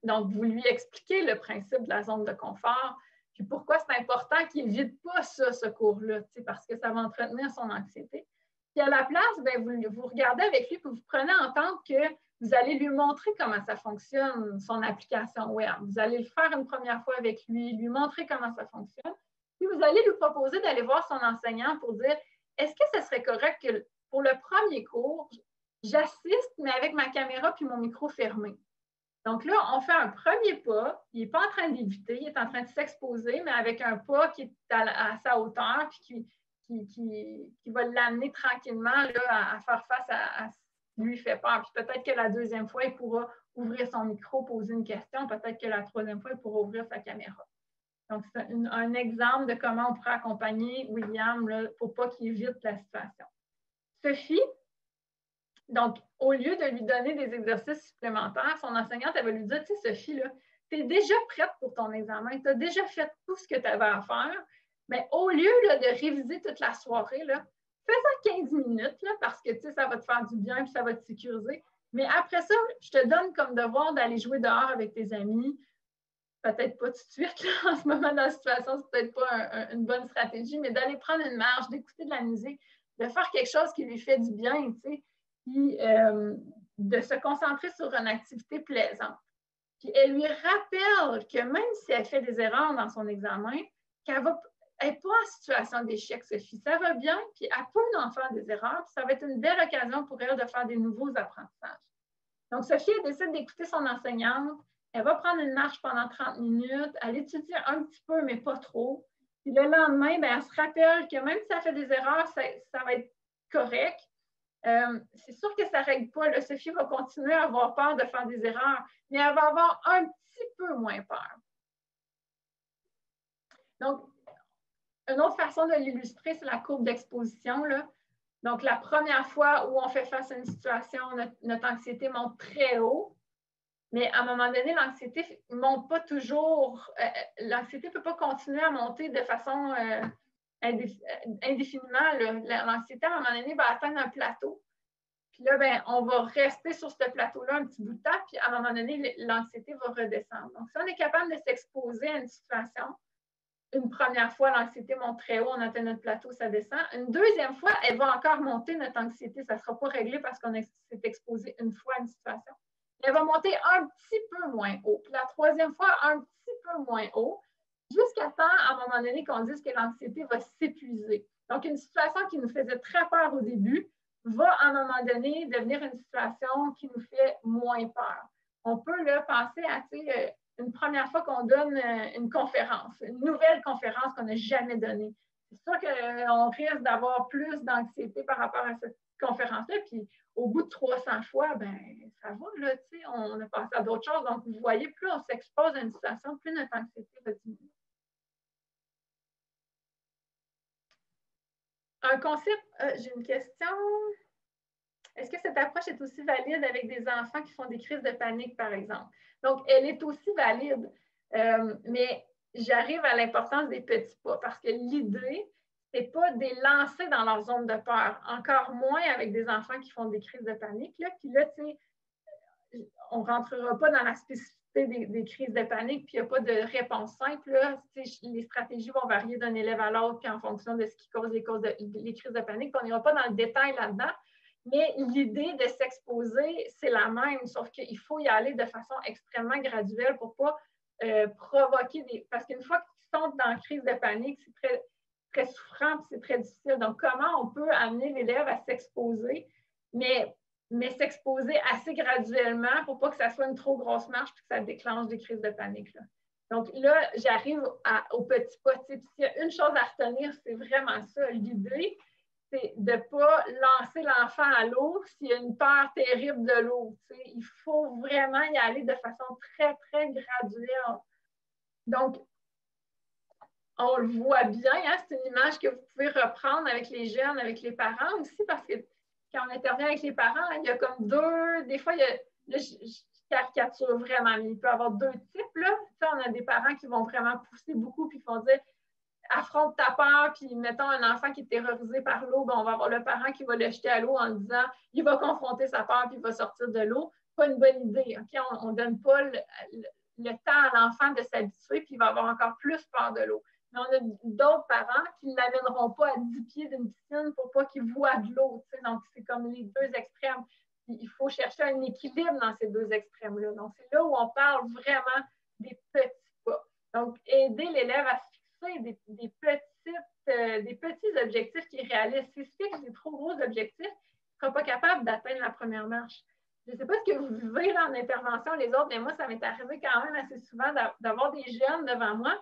Donc, vous lui expliquez le principe de la zone de confort, puis pourquoi c'est important qu'il n'évite pas ça, ce cours-là, parce que ça va entretenir son anxiété. Puis à la place, bien, vous regardez avec lui, puis vous prenez en compte que vous allez lui montrer comment ça fonctionne, son application web. Vous allez le faire une première fois avec lui montrer comment ça fonctionne. Puis vous allez lui proposer d'aller voir son enseignant pour dire, est-ce que ce serait correct que pour le premier cours, j'assiste, mais avec ma caméra puis mon micro fermé? Donc là, on fait un premier pas. Il n'est pas en train d'éviter, il est en train de s'exposer, mais avec un pas qui est à sa hauteur puis qui va l'amener tranquillement là, à faire face à ce qui lui fait peur. Puis peut-être que la deuxième fois, il pourra ouvrir son micro, poser une question. Peut-être que la troisième fois, il pourra ouvrir sa caméra. Donc, c'est un exemple de comment on pourrait accompagner William là, pour pas qu'il évite la situation. Sophie, donc, au lieu de lui donner des exercices supplémentaires, son enseignante, elle va lui dire, tu sais, Sophie, tu es déjà prête pour ton examen, tu as déjà fait tout ce que tu avais à faire, mais au lieu là, de réviser toute la soirée, fais-en 15 minutes, là, parce que, tu sais, ça va te faire du bien et ça va te sécuriser. Mais après ça, je te donne comme devoir d'aller jouer dehors avec tes amis. Peut-être pas tout de suite, là, en ce moment dans la situation, c'est peut-être pas une bonne stratégie, mais d'aller prendre une marche, d'écouter de la musique, de faire quelque chose qui lui fait du bien, tu sais. Puis de se concentrer sur une activité plaisante. Puis elle lui rappelle que même si elle fait des erreurs dans son examen, qu'elle n'est pas en situation d'échec, Sophie. Ça va bien, puis elle peut en faire des erreurs, puis ça va être une belle occasion pour elle de faire des nouveaux apprentissages. Donc, Sophie, elle décide d'écouter son enseignante. Elle va prendre une marche pendant 30 minutes. Elle étudie un petit peu, mais pas trop. Puis le lendemain, bien, elle se rappelle que même si elle fait des erreurs, ça va être correct. C'est sûr que ça ne règle pas. Là, Sophie va continuer à avoir peur de faire des erreurs, mais elle va avoir un petit peu moins peur. Donc, une autre façon de l'illustrer, c'est la courbe d'exposition. Donc, la première fois où on fait face à une situation, notre anxiété monte très haut, mais à un moment donné, l'anxiété ne monte pas toujours. L'anxiété ne peut pas continuer à monter de façon indéfiniment. L'anxiété, à un moment donné, va atteindre un plateau. Puis là, bien, on va rester sur ce plateau-là un petit bout de temps, puis à un moment donné, l'anxiété va redescendre. Donc, si on est capable de s'exposer à une situation, une première fois, l'anxiété monte très haut, on atteint notre plateau, ça descend. Une deuxième fois, elle va encore monter, notre anxiété. Ça ne sera pas réglé parce qu'on s'est exposé une fois à une situation. Elle va monter un petit peu moins haut. Puis la troisième fois, un petit peu moins haut, jusqu'à temps, à un moment donné, qu'on dise que l'anxiété va s'épuiser. Donc, une situation qui nous faisait très peur au début va, à un moment donné, devenir une situation qui nous fait moins peur. On peut là, penser à une première fois qu'on donne une conférence, une nouvelle conférence qu'on n'a jamais donnée. C'est sûr qu'on risque d'avoir plus d'anxiété par rapport à cette conférence-là. Puis, au bout de 300 fois, ben ça va, là, on a passé à d'autres choses. Donc, vous voyez, plus on s'expose à une situation, plus notre anxiété va diminuer. Un concept, j'ai une question. Est-ce que cette approche est aussi valide avec des enfants qui font des crises de panique, par exemple? Donc, elle est aussi valide, mais j'arrive à l'importance des petits pas parce que l'idée, ce n'est pas de les lancer dans leur zone de peur, encore moins avec des enfants qui font des crises de panique. Là. Puis là, tu sais, on ne rentrera pas dans la spécificité des crises de panique, puis il n'y a pas de réponse simple. Là. Les stratégies vont varier d'un élève à l'autre, puis en fonction de ce qui cause les crises de panique. Puis on n'ira pas dans le détail là-dedans. Mais l'idée de s'exposer, c'est la même, sauf qu'il faut y aller de façon extrêmement graduelle pour ne pas provoquer des... Parce qu'une fois que tu tombes dans la crise de panique, c'est très, très souffrant et c'est très difficile. Donc, comment on peut amener l'élève à s'exposer, mais s'exposer assez graduellement pour pas que ça soit une trop grosse marche et que ça déclenche des crises de panique. Là. Donc là, j'arrive au petit pas. S'il y a une chose à retenir, c'est vraiment ça. L'idée, c'est de ne pas lancer l'enfant à l'eau s'il y a une peur terrible de l'eau. Il faut vraiment y aller de façon très, très graduelle. Donc, on le voit bien, hein, c'est une image que vous pouvez reprendre avec les jeunes, avec les parents aussi, parce que quand on intervient avec les parents, il y a comme deux, des fois, je caricature vraiment, mais il peut y avoir deux types. Là. On a des parents qui vont vraiment pousser beaucoup puis qui vont dire affronte ta peur, puis mettons un enfant qui est terrorisé par l'eau, ben, on va avoir le parent qui va le jeter à l'eau en disant il va confronter sa peur puis il va sortir de l'eau. Pas une bonne idée. Okay? On ne donne pas le temps à l'enfant de s'habituer, puis il va avoir encore plus peur de l'eau. Mais on a d'autres parents qui ne l'amèneront pas à 10 pieds d'une piscine pour pas qu'il voie de l'eau. Donc, c'est comme les deux extrêmes. Puis, il faut chercher un équilibre dans ces deux extrêmes-là. Donc, c'est là où on parle vraiment des petits pas. Donc, aider l'élève à des petits objectifs qui réalisent. Si je fixe des trop gros objectifs, il ne sera pas capable d'atteindre la première marche. Je ne sais pas ce que vous vivez là en intervention, les autres, mais moi, ça m'est arrivé quand même assez souvent d'avoir des jeunes devant moi,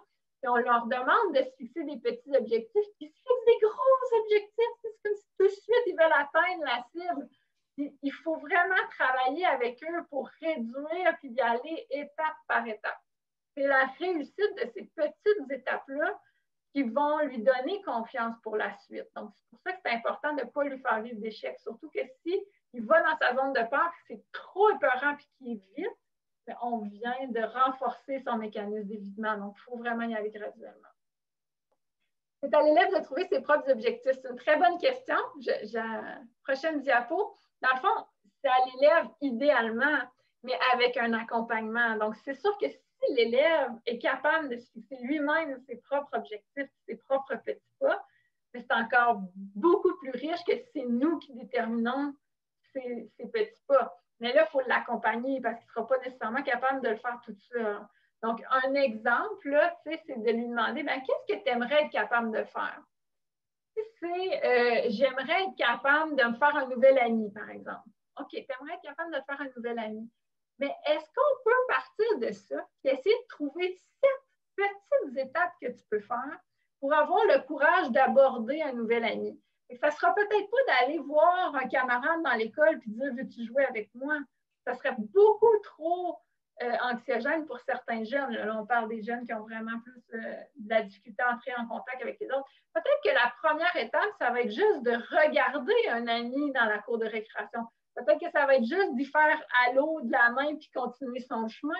et on leur demande de se fixer des petits objectifs, puis ils se fixent des gros objectifs. C'est comme si tout de suite, ils veulent atteindre la cible. Il faut vraiment travailler avec eux pour réduire puis d'y aller étape par étape. C'est la réussite de ces petites étapes-là qui vont lui donner confiance pour la suite. Donc, c'est pour ça que c'est important de ne pas lui faire vivre d'échecs. Surtout que s'il va dans sa zone de peur et que c'est trop épeurant et qu'il évite, on vient de renforcer son mécanisme d'évitement. Donc, il faut vraiment y aller graduellement. C'est à l'élève de trouver ses propres objectifs. C'est une très bonne question. Prochaine diapo. Dans le fond, c'est à l'élève idéalement, mais avec un accompagnement. Donc, c'est sûr que si l'élève est capable de se fixer lui-même ses propres objectifs, ses propres petits pas, c'est encore beaucoup plus riche que si c'est nous qui déterminons ces petits pas. Mais là, il faut l'accompagner parce qu'il ne sera pas nécessairement capable de le faire tout seul. Donc, un exemple, là, c'est de lui demander qu'est-ce que tu aimerais être capable de faire? J'aimerais être capable de me faire un nouvel ami, par exemple. OK, tu aimerais être capable de te faire un nouvel ami. Mais est-ce qu'on peut partir de ça et essayer de trouver 7 petites étapes que tu peux faire pour avoir le courage d'aborder un nouvel ami? Et ça ne sera peut-être pas d'aller voir un camarade dans l'école et dire « Veux-tu jouer avec moi? » Ça serait beaucoup trop anxiogène pour certains jeunes. Là, on parle des jeunes qui ont vraiment plus de la difficulté à entrer en contact avec les autres. Peut-être que la première étape, ça va être juste de regarder un ami dans la cour de récréation. Peut-être que ça va être juste d'y faire allô de la main puis continuer son chemin.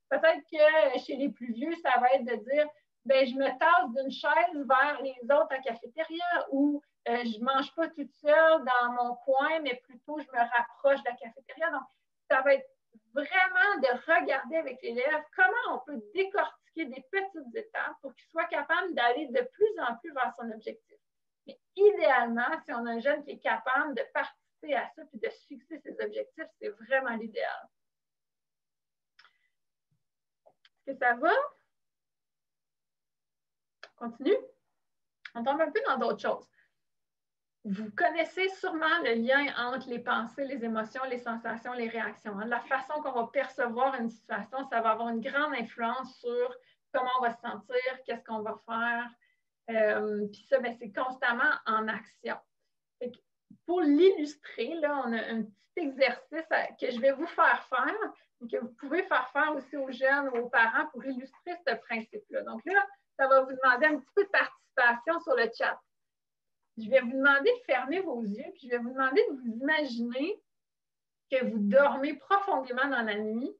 Peut-être que chez les plus vieux, ça va être de dire je me tasse d'une chaise vers les autres à la cafétéria ou je ne mange pas toute seule dans mon coin, mais plutôt je me rapproche de la cafétéria. Donc, ça va être vraiment de regarder avec l'élève comment on peut décortiquer expliquer des petites étapes pour qu'il soit capable d'aller de plus en plus vers son objectif. Mais idéalement, si on a un jeune qui est capable de participer à ça et de se fixer ses objectifs, c'est vraiment l'idéal. Est-ce que ça va? On continue? On tombe un peu dans d'autres choses. Vous connaissez sûrement le lien entre les pensées, les émotions, les sensations, les réactions. La façon qu'on va percevoir une situation, ça va avoir une grande influence sur comment on va se sentir, qu'est-ce qu'on va faire. Puis ça, c'est constamment en action. Pour l'illustrer, là, on a un petit exercice que je vais vous faire et que vous pouvez faire aussi aux jeunes ou aux parents pour illustrer ce principe-là. Donc là, ça va vous demander un petit peu de participation sur le chat. Je vais vous demander de fermer vos yeux, puis je vais vous demander de vous imaginer que vous dormez profondément dans la nuit,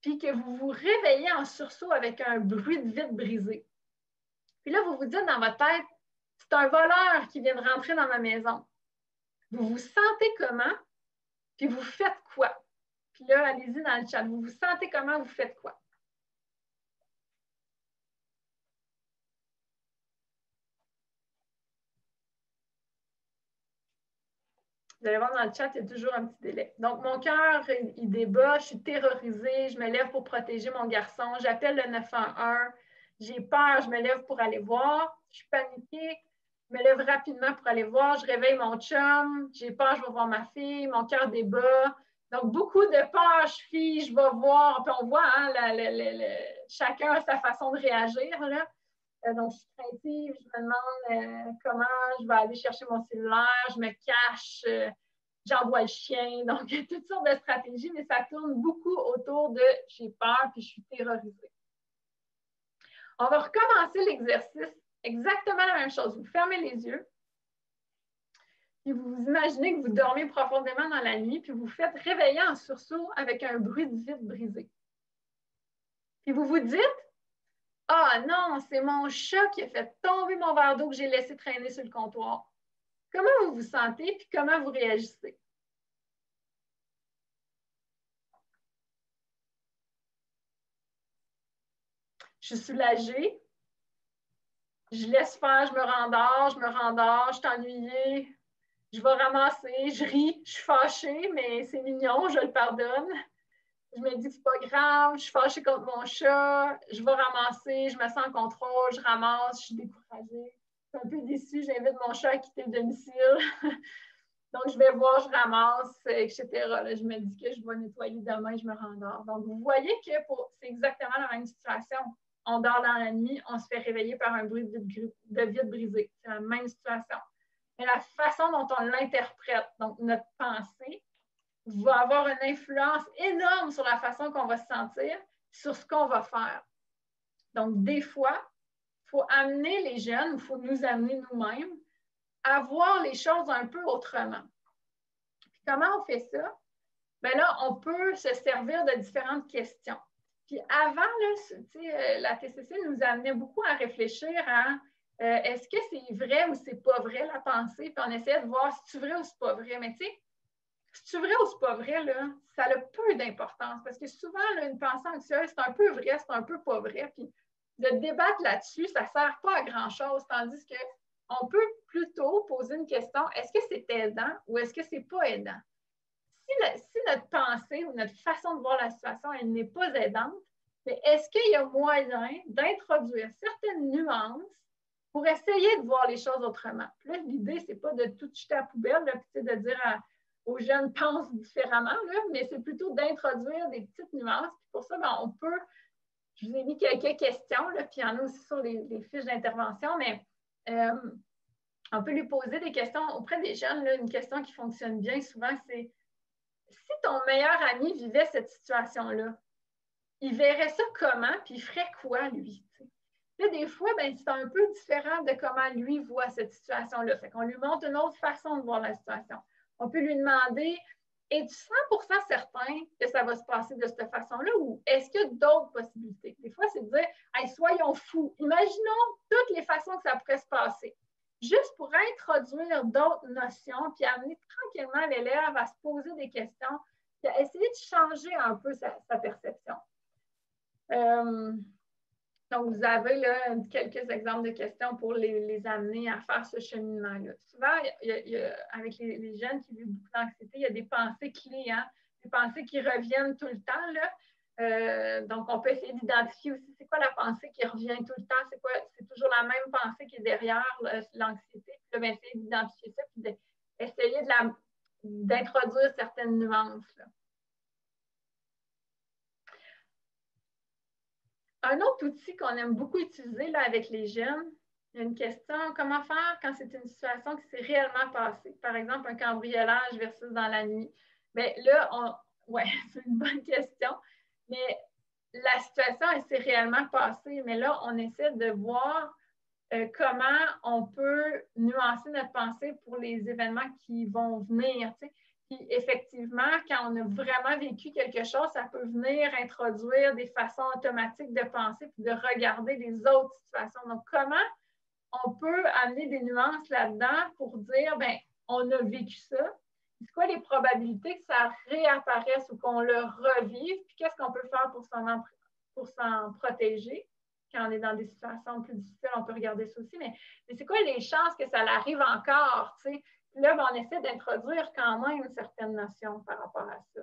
puis que vous vous réveillez en sursaut avec un bruit de vitre brisée. Puis là, vous vous dites dans votre tête, c'est un voleur qui vient de rentrer dans ma maison. Vous vous sentez comment? Puis vous faites quoi? Puis là, allez-y dans le chat. Vous vous sentez comment? Vous faites quoi? Vous allez voir dans le chat, il y a toujours un petit délai. Donc, mon cœur, il débat, je suis terrorisée, je me lève pour protéger mon garçon, j'appelle le 911, j'ai peur, je me lève pour aller voir, je suis paniquée, je me lève rapidement pour aller voir, je réveille mon chum, j'ai peur, je vais voir ma fille, mon cœur débat. Donc, beaucoup de peur, je fuis, je vais voir, puis on voit, hein, chacun a sa façon de réagir, là. Donc, je suis craintive, je me demande comment je vais aller chercher mon cellulaire, je me cache, j'envoie le chien. Donc, il y a toutes sortes de stratégies, mais ça tourne beaucoup autour de j'ai peur puis je suis terrorisée. On va recommencer l'exercice, exactement la même chose. Vous fermez les yeux, puis vous vous imaginez que vous dormez profondément dans la nuit, puis vous vous faites réveiller en sursaut avec un bruit de vitre brisée. Puis vous vous dites, ah non, c'est mon chat qui a fait tomber mon verre d'eau que j'ai laissé traîner sur le comptoir. Comment vous vous sentez puis comment vous réagissez? Je suis soulagée. Je laisse faire, je me rendors, je suis ennuyée. Je vais ramasser, je ris, je suis fâchée, mais c'est mignon, je le pardonne. Je me dis que c'est pas grave, je suis fâchée contre mon chat, je vais ramasser, je me sens en contrôle, je ramasse, je suis découragée. Je suis un peu déçue, j'invite mon chat à quitter le domicile. Donc, je vais voir, je ramasse, etc. Là, je me dis que je vais nettoyer demain, je me rendors. Donc, vous voyez que c'est exactement la même situation. On dort dans la nuit, on se fait réveiller par un bruit de vitre brisée. C'est la même situation. Mais la façon dont on l'interprète, donc notre pensée, va avoir une influence énorme sur la façon qu'on va se sentir, sur ce qu'on va faire. Donc, des fois, il faut amener les jeunes, il faut nous amener nous-mêmes à voir les choses un peu autrement. Puis comment on fait ça? Bien là, on peut se servir de différentes questions. Puis avant, là, la TCC nous amenait beaucoup à réfléchir à est-ce que c'est vrai ou c'est pas vrai la pensée? Puis on essayait de voir si c'est vrai ou c'est pas vrai. Mais tu sais, si c'est vrai ou c'est pas vrai, là, ça a peu d'importance parce que souvent, là, une pensée anxieuse, c'est un peu vrai, c'est un peu pas vrai. Puis de débattre là-dessus, ça ne sert pas à grand-chose, tandis qu'on peut plutôt poser une question, est-ce que c'est aidant ou est-ce que c'est pas aidant? Si notre pensée ou notre façon de voir la situation, elle n'est pas aidante, mais est-ce qu'il y a moyen d'introduire certaines nuances pour essayer de voir les choses autrement? Puis là, l'idée, ce n'est pas de tout jeter à la poubelle, là, puis de dire aux jeunes pense différemment, là, mais c'est plutôt d'introduire des petites nuances. Puis pour ça, on peut, je vous ai mis quelques questions, là, puis il y en a aussi sur les fiches d'intervention, mais on peut lui poser des questions auprès des jeunes. Là, une question qui fonctionne bien souvent, c'est si ton meilleur ami vivait cette situation-là, il verrait ça comment, puis il ferait quoi, lui? Là, des fois, c'est un peu différent de comment lui voit cette situation-là. Fait qu'on lui montre une autre façon de voir la situation. On peut lui demander, es-tu 100% certain que ça va se passer de cette façon-là ou est-ce qu'il y a d'autres possibilités? Des fois, c'est de dire, hey, soyons fous, imaginons toutes les façons que ça pourrait se passer. Juste pour introduire d'autres notions, puis amener tranquillement l'élève à se poser des questions, puis à essayer de changer un peu sa perception. Donc, vous avez là, quelques exemples de questions pour les amener à faire ce cheminement-là. Souvent, avec les jeunes qui vivent beaucoup d'anxiété, il y a des pensées clés, hein? Des pensées qui reviennent tout le temps. Là. Donc, on peut essayer d'identifier aussi c'est quoi la pensée qui revient tout le temps, c'est toujours la même pensée qui est derrière l'anxiété. Puis là, essayer d'identifier ça, puis d'essayer d'introduire certaines nuances. Là. Un autre outil qu'on aime beaucoup utiliser là, avec les jeunes, il y a une question, comment faire quand c'est une situation qui s'est réellement passée? Par exemple, un cambriolage versus dans la nuit. Bien là, ouais, c'est une bonne question, mais la situation, elle s'est réellement passée, mais là, on essaie de voir comment on peut nuancer notre pensée pour les événements qui vont venir. Tu sais. Puis effectivement, quand on a vraiment vécu quelque chose, ça peut venir introduire des façons automatiques de penser puis de regarder les autres situations. Donc, comment on peut amener des nuances là-dedans pour dire, bien, on a vécu ça. C'est quoi les probabilités que ça réapparaisse ou qu'on le revive? Puis qu'est-ce qu'on peut faire pour s'en protéger? Quand on est dans des situations plus difficiles, on peut regarder ça aussi. Mais c'est quoi les chances que ça arrive encore? T'sais? Là, ben, on essaie d'introduire quand même une certaine notion par rapport à ça.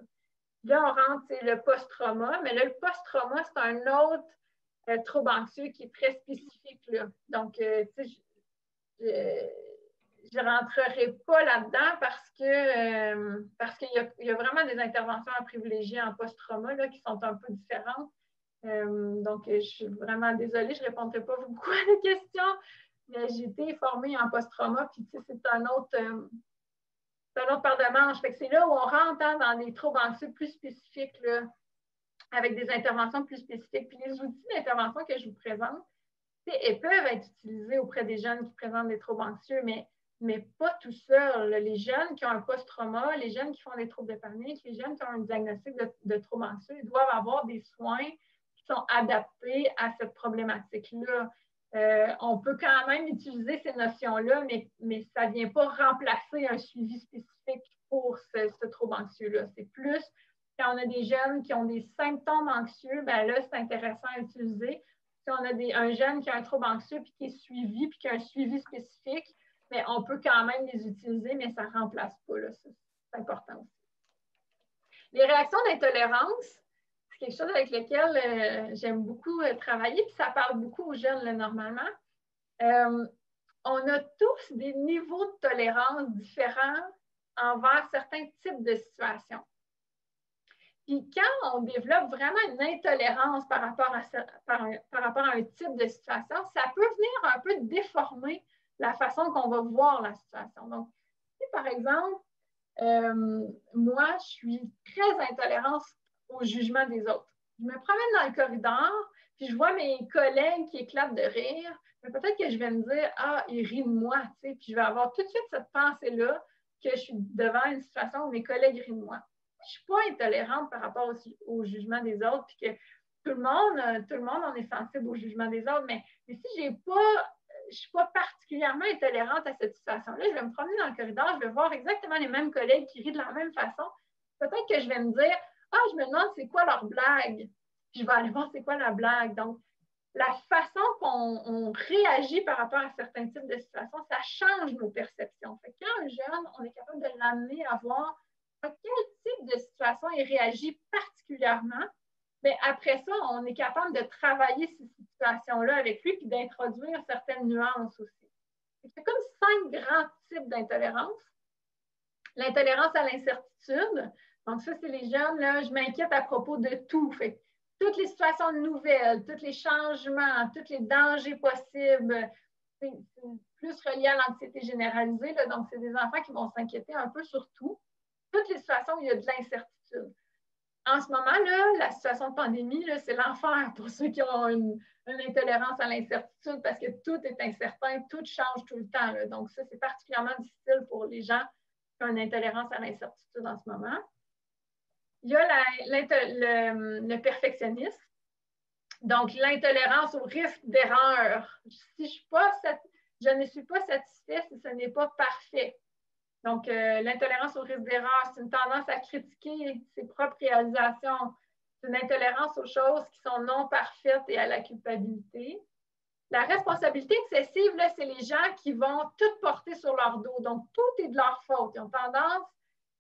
Là, on rentre le post-trauma, mais là, le post-trauma, c'est un autre trouble anxieux qui est très spécifique. Là. Donc, je ne rentrerai pas là-dedans parce qu'il y a vraiment des interventions à privilégier en post-trauma là, qui sont un peu différentes. Donc, je suis vraiment désolée, je ne répondrai pas beaucoup à la question, mais j'ai été formée en post-trauma, puis c'est un autre paire de manches. Fait que c'est là où on rentre dans des troubles anxieux plus spécifiques, là, avec des interventions plus spécifiques. Puis les outils d'intervention que je vous présente, elles peuvent être utilisés auprès des jeunes qui présentent des troubles anxieux, mais pas tout seul. Les jeunes qui ont un post-trauma, les jeunes qui font des troubles de panique, les jeunes qui ont un diagnostic de troubles anxieux, ils doivent avoir des soins qui sont adaptés à cette problématique-là. On peut quand même utiliser ces notions-là, mais ça ne vient pas remplacer un suivi spécifique pour ce trouble anxieux-là. C'est plus quand on a des jeunes qui ont des symptômes anxieux, ben là, c'est intéressant à utiliser. Si on a un jeune qui a un trouble anxieux puis qui est suivi, puis qui a un suivi spécifique, mais on peut quand même les utiliser, mais ça ne remplace pas. Là. C'est important aussi. Les réactions d'intolérance, c'est quelque chose avec lequel j'aime beaucoup travailler, puis ça parle beaucoup aux jeunes là, normalement. On a tous des niveaux de tolérance différents envers certains types de situations. Puis quand on développe vraiment une intolérance par rapport à un type de situation, ça peut venir un peu déformer la façon qu'on va voir la situation. Donc, si par exemple, moi, je suis très intolérante au jugement des autres. Je me promène dans le corridor, puis je vois mes collègues qui éclatent de rire, mais peut-être que je vais me dire « Ah, ils rient de moi », tu sais, puis je vais avoir tout de suite cette pensée-là que je suis devant une situation où mes collègues rient de moi. Je ne suis pas intolérante par rapport au jugement des autres, puis que tout le monde, on est sensible au jugement des autres, mais si je ne suis pas particulièrement intolérante à cette situation-là, je vais me promener dans le corridor, je vais voir exactement les mêmes collègues qui rient de la même façon. Peut-être que je vais me dire « Ah, je me demande c'est quoi leur blague. » Puis je vais aller voir c'est quoi la blague. Donc, la façon qu'on réagit par rapport à certains types de situations, ça change nos perceptions. Fait que quand un jeune, on est capable de l'amener à voir à quel type de situation il réagit particulièrement, bien, après ça, on est capable de travailler ces situations-là avec lui et d'introduire certaines nuances aussi. C'est comme 5 grands types d'intolérance. L'intolérance à l'incertitude. Donc, ça, c'est les jeunes, là, je m'inquiète à propos de tout. Fait toutes les situations nouvelles, tous les changements, tous les dangers possibles, c'est plus relié à l'anxiété généralisée. Là, donc, c'est des enfants qui vont s'inquiéter un peu sur tout. Toutes les situations où il y a de l'incertitude. En ce moment, là, la situation de pandémie, c'est l'enfer pour ceux qui ont une intolérance à l'incertitude parce que tout est incertain, tout change tout le temps. Là. Donc, ça, c'est particulièrement difficile pour les gens qui ont une intolérance à l'incertitude en ce moment. Il y a le perfectionnisme. Donc, l'intolérance au risque d'erreur. Si je ne suis pas satisfait si ce n'est pas parfait. Donc, l'intolérance au risque d'erreur, c'est une tendance à critiquer ses propres réalisations. C'est une intolérance aux choses qui sont non parfaites et à la culpabilité. La responsabilité excessive, c'est les gens qui vont tout porter sur leur dos. Donc, tout est de leur faute. Ils ont tendance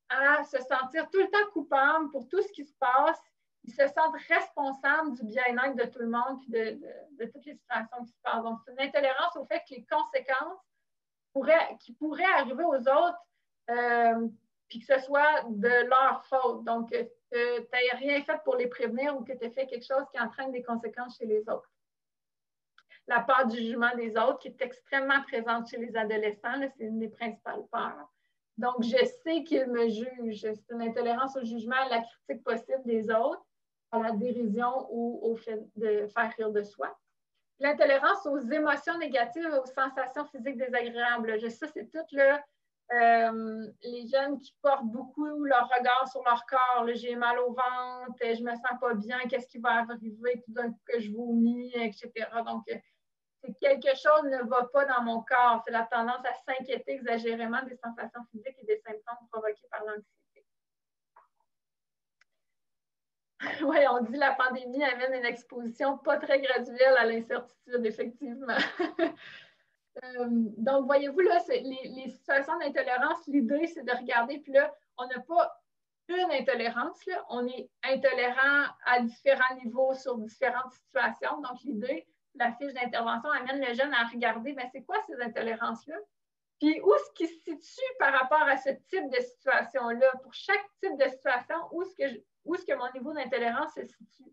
à se sentir tout le temps coupables pour tout ce qui se passe. Ils se sentent responsables du bien-être de tout le monde et de toutes les situations qui se passent. Donc, c'est une intolérance au fait que les conséquences qui pourraient arriver aux autres, puis que ce soit de leur faute. Donc, que tu n'aies rien fait pour les prévenir ou que tu aies fait quelque chose qui entraîne des conséquences chez les autres. La peur du jugement des autres, qui est extrêmement présente chez les adolescents, c'est une des principales peurs. Donc, je sais qu'ils me jugent. C'est une intolérance au jugement, à la critique possible des autres, à la dérision ou au fait de faire rire de soi. L'intolérance aux émotions négatives, aux sensations physiques désagréables. Ça, c'est tout les jeunes qui portent beaucoup leur regard sur leur corps. J'ai mal au ventre, je me sens pas bien, qu'est-ce qui va arriver tout d'un coup que je vomis, etc. Donc, c'est quelque chose ne va pas dans mon corps. C'est la tendance à s'inquiéter exagérément des sensations physiques et des symptômes provoqués par l'anxiété. Oui, on dit que la pandémie amène une exposition pas très graduelle à l'incertitude, effectivement. Donc, voyez-vous, là, les situations d'intolérance, l'idée, c'est de regarder, puis là, on n'a pas une intolérance, là, on est intolérant à différents niveaux sur différentes situations. Donc, l'idée, la fiche d'intervention amène le jeune à regarder, bien, c'est quoi ces intolérances-là? Puis, où est-ce qu'il se situe par rapport à ce type de situation-là? Pour chaque type de situation, où est-ce que mon niveau d'intolérance se situe?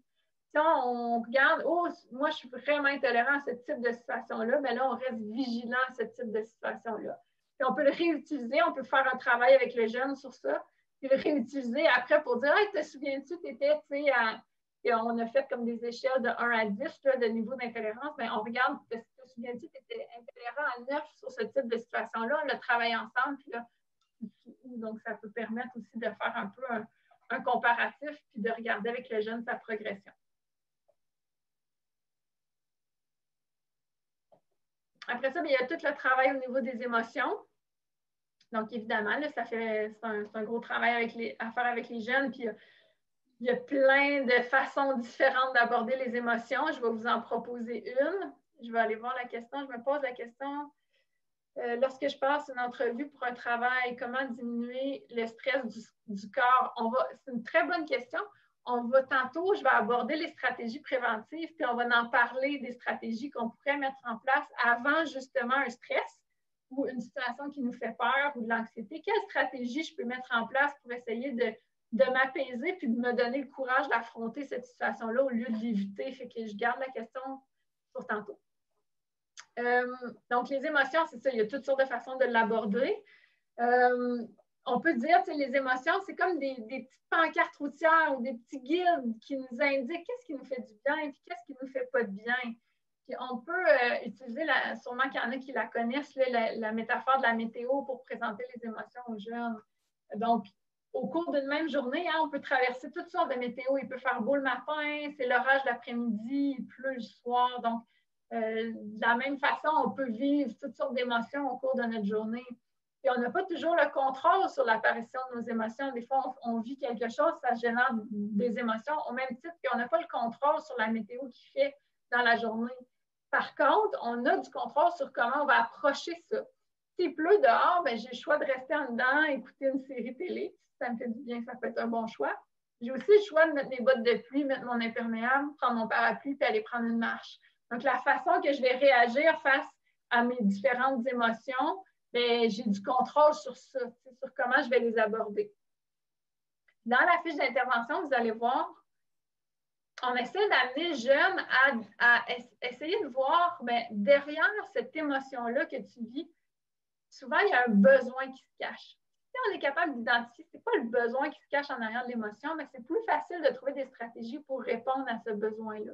Si on regarde, moi, je suis vraiment intolérant à ce type de situation-là, bien là, on reste vigilant à ce type de situation-là. Puis on peut le réutiliser, on peut faire un travail avec le jeune sur ça, puis le réutiliser après pour dire, hey, te souviens-tu, tu étais, tu sais, et on a fait comme des échelles de 1 à 10 là, de niveau d'intolérance, bien, on regarde, te souviens-tu, tu étais intolérant à 9 sur ce type de situation-là, on le travaille ensemble, puis là, donc ça peut permettre aussi de faire un peu un comparatif, puis de regarder avec le jeune sa progression. Après ça, bien, il y a tout le travail au niveau des émotions. Donc, évidemment, là, c'est un gros travail à faire avec les jeunes. Puis, il y a plein de façons différentes d'aborder les émotions. Je vais vous en proposer une. Je vais aller voir la question. Je me pose la question. Lorsque je passe une entrevue pour un travail, comment diminuer le stress du corps? C'est une très bonne question. Je vais aborder les stratégies préventives, puis on va en parler des stratégies qu'on pourrait mettre en place avant justement un stress ou une situation qui nous fait peur ou de l'anxiété. Quelle stratégie je peux mettre en place pour essayer de m'apaiser puis de me donner le courage d'affronter cette situation-là au lieu de l'éviter? Fait que je garde la question pour tantôt. Donc, les émotions, c'est ça, il y a toutes sortes de façons de l'aborder. On peut dire que les émotions, c'est comme des petites pancartes routières ou des petits guides qui nous indiquent qu'est-ce qui nous fait du bien et qu'est-ce qui ne nous fait pas de bien. Puis on peut utiliser, sûrement qu'il y en a qui la connaissent, la métaphore de la météo pour présenter les émotions aux jeunes. Donc, au cours d'une même journée, on peut traverser toutes sortes de météos. Il peut faire beau le matin, c'est l'orage l'après-midi, il pleut le soir. Donc, de la même façon, on peut vivre toutes sortes d'émotions au cours de notre journée. Puis on n'a pas toujours le contrôle sur l'apparition de nos émotions. Des fois, on vit quelque chose, ça génère des émotions au même titre qu'on n'a pas le contrôle sur la météo qu'il fait dans la journée. Par contre, on a du contrôle sur comment on va approcher ça. S'il pleut dehors, bien, j'ai le choix de rester en dedans, écouter une série télé. Si ça me fait du bien, ça peut être un bon choix. J'ai aussi le choix de mettre mes bottes de pluie, mettre mon imperméable, prendre mon parapluie puis aller prendre une marche. Donc, la façon que je vais réagir face à mes différentes émotions, bien, j'ai du contrôle sur ça, sur comment je vais les aborder. Dans la fiche d'intervention, vous allez voir, on essaie d'amener le jeune à essayer de voir, bien, derrière cette émotion-là que tu vis, souvent, il y a un besoin qui se cache. Si on est capable d'identifier, ce n'est pas le besoin qui se cache en arrière de l'émotion, mais c'est plus facile de trouver des stratégies pour répondre à ce besoin-là.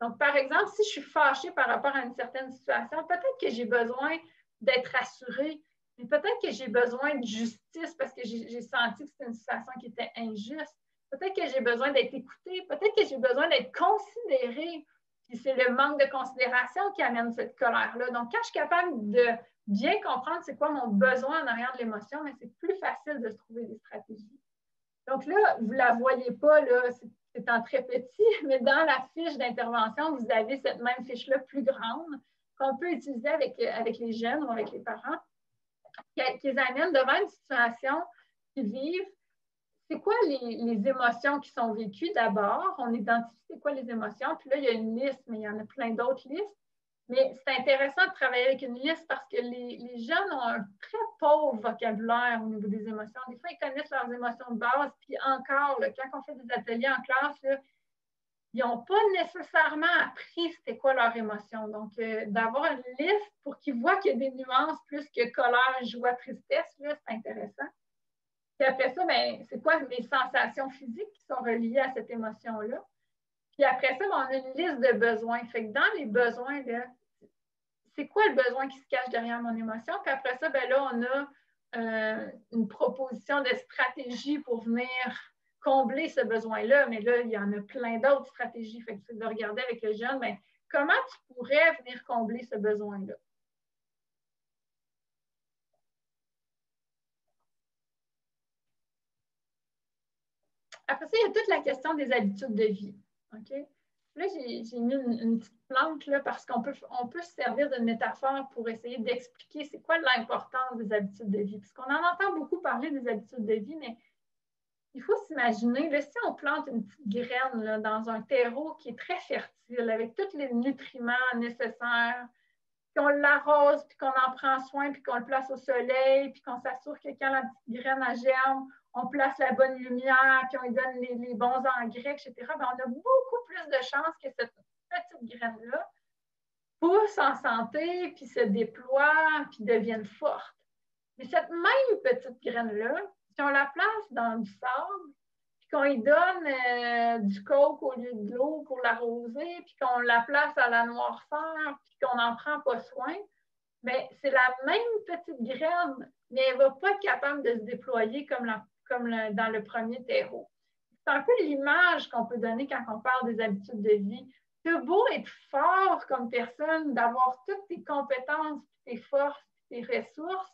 Donc, par exemple, si je suis fâchée par rapport à une certaine situation, peut-être que j'ai besoin d'être rassurée, mais peut-être que j'ai besoin de justice parce que j'ai senti que c'était une situation qui était injuste. Peut-être que j'ai besoin d'être écoutée, peut-être que j'ai besoin d'être considérée. Puis c'est le manque de considération qui amène cette colère-là. Donc, quand je suis capable de bien comprendre c'est quoi mon besoin en arrière de l'émotion, mais c'est plus facile de se trouver des stratégies. Donc là, vous ne la voyez pas, là, c'est en très petit, mais dans la fiche d'intervention, vous avez cette même fiche-là plus grande qu'on peut utiliser avec les jeunes ou avec les parents, qui les amène devant une situation qu'ils vivent. C'est quoi les émotions qui sont vécues d'abord? On identifie c'est quoi les émotions, puis là, il y a une liste, mais il y en a plein d'autres listes. Mais c'est intéressant de travailler avec une liste parce que les jeunes ont un très pauvre vocabulaire au niveau des émotions. Des fois, ils connaissent leurs émotions de base, puis encore, là, quand on fait des ateliers en classe, là, ils n'ont pas nécessairement appris c'était quoi leur émotion. Donc, d'avoir une liste pour qu'ils voient qu'il y a des nuances plus que colère, joie, tristesse, c'est intéressant. Puis après ça, ben, c'est quoi les sensations physiques qui sont reliées à cette émotion-là? Puis après ça, ben, on a une liste de besoins. Fait que dans les besoins, c'est quoi le besoin qui se cache derrière mon émotion? Puis après ça, ben là, on a une proposition de stratégie pour venir combler ce besoin-là. Mais là, il y en a plein d'autres stratégies. Fait que c'est de regarder avec le jeune, ben, comment tu pourrais venir combler ce besoin-là? Après ça, il y a toute la question des habitudes de vie. OK? Là, j'ai mis une petite plante là, parce qu'on peut se servir d'une métaphore pour essayer d'expliquer c'est quoi l'importance des habitudes de vie. Puisqu'on en entend beaucoup parler des habitudes de vie, mais il faut s'imaginer, là, si on plante une petite graine là, dans un terreau qui est très fertile, avec tous les nutriments nécessaires, puis qu'on l'arrose, puis qu'on en prend soin, puis qu'on le place au soleil, puis qu'on s'assure que quand la petite graine a germe, on place la bonne lumière, puis on lui donne les bons engrais, etc., bien, on a beaucoup plus de chances que cette petite graine-là pousse en santé, puis se déploie, puis devienne forte. Mais cette même petite graine-là, si on la place dans du sable, puis qu'on lui donne du coke au lieu de l'eau pour l'arroser, puis qu'on la place à la noirceur, puis qu'on n'en prend pas soin, bien, c'est la même petite graine, mais elle ne va pas être capable de se déployer comme dans le premier terreau. C'est un peu l'image qu'on peut donner quand on parle des habitudes de vie. C'est beau être fort comme personne, d'avoir toutes tes compétences, tes forces, tes ressources.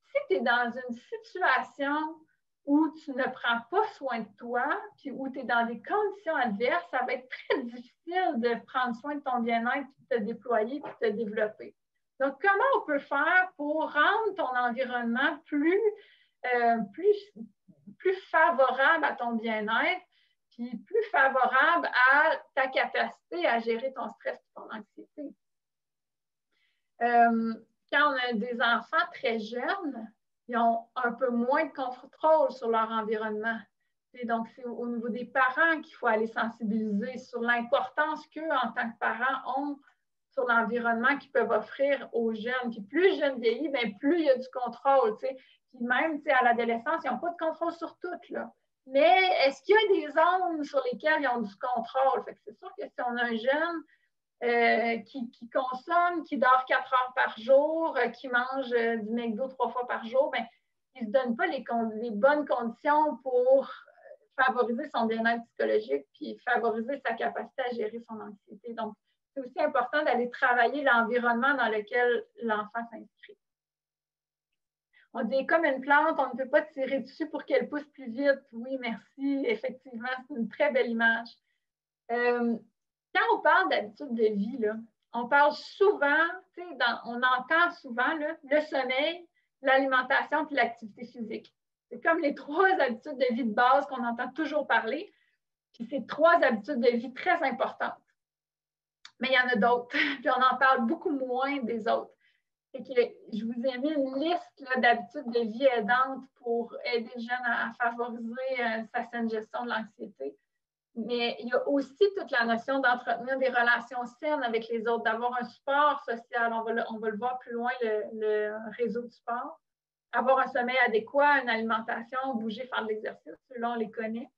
Si tu es dans une situation où tu ne prends pas soin de toi, puis où tu es dans des conditions adverses, ça va être très difficile de prendre soin de ton bien-être, de te déployer, puis de te développer. Donc, comment on peut faire pour rendre ton environnement plus favorable à ton bien-être, puis plus favorable à ta capacité à gérer ton stress et ton anxiété? Quand on a des enfants très jeunes, ils ont un peu moins de contrôle sur leur environnement. Et donc, c'est au niveau des parents qu'il faut aller sensibiliser sur l'importance qu'eux, en tant que parents, ont sur l'environnement qu'ils peuvent offrir aux jeunes. Puis plus le jeune vieillit, bien, plus il y a du contrôle. Puis même à l'adolescence, ils n'ont pas de contrôle sur tout. Là. Mais est-ce qu'il y a des zones sur lesquelles ils ont du contrôle? Fait que c'est sûr que si on a un jeune qui consomme, qui dort 4 heures par jour, qui mange du McDo 3 fois par jour, ben, il ne se donne pas les bonnes conditions pour favoriser son bien-être psychologique puis favoriser sa capacité à gérer son anxiété. Donc, c'est aussi important d'aller travailler l'environnement dans lequel l'enfant s'inscrit. On dit comme une plante, on ne peut pas tirer dessus pour qu'elle pousse plus vite. Oui, merci. Effectivement, c'est une très belle image. Quand on parle d'habitude de vie, là, on parle souvent, on entend souvent là, le sommeil, l'alimentation et l'activité physique. C'est comme les 3 habitudes de vie de base qu'on entend toujours parler. Puis c'est 3 habitudes de vie très importantes. Mais il y en a d'autres, puis on en parle beaucoup moins des autres. Et que je vous ai mis une liste d'habitudes de vie aidantes pour aider les jeunes à favoriser sa saine gestion de l'anxiété. Mais il y a aussi toute la notion d'entretenir des relations saines avec les autres, d'avoir un support social. On va le voir plus loin, le réseau de sport. Avoir un sommeil adéquat, une alimentation, bouger, faire de l'exercice, ceux-là, on les connaît.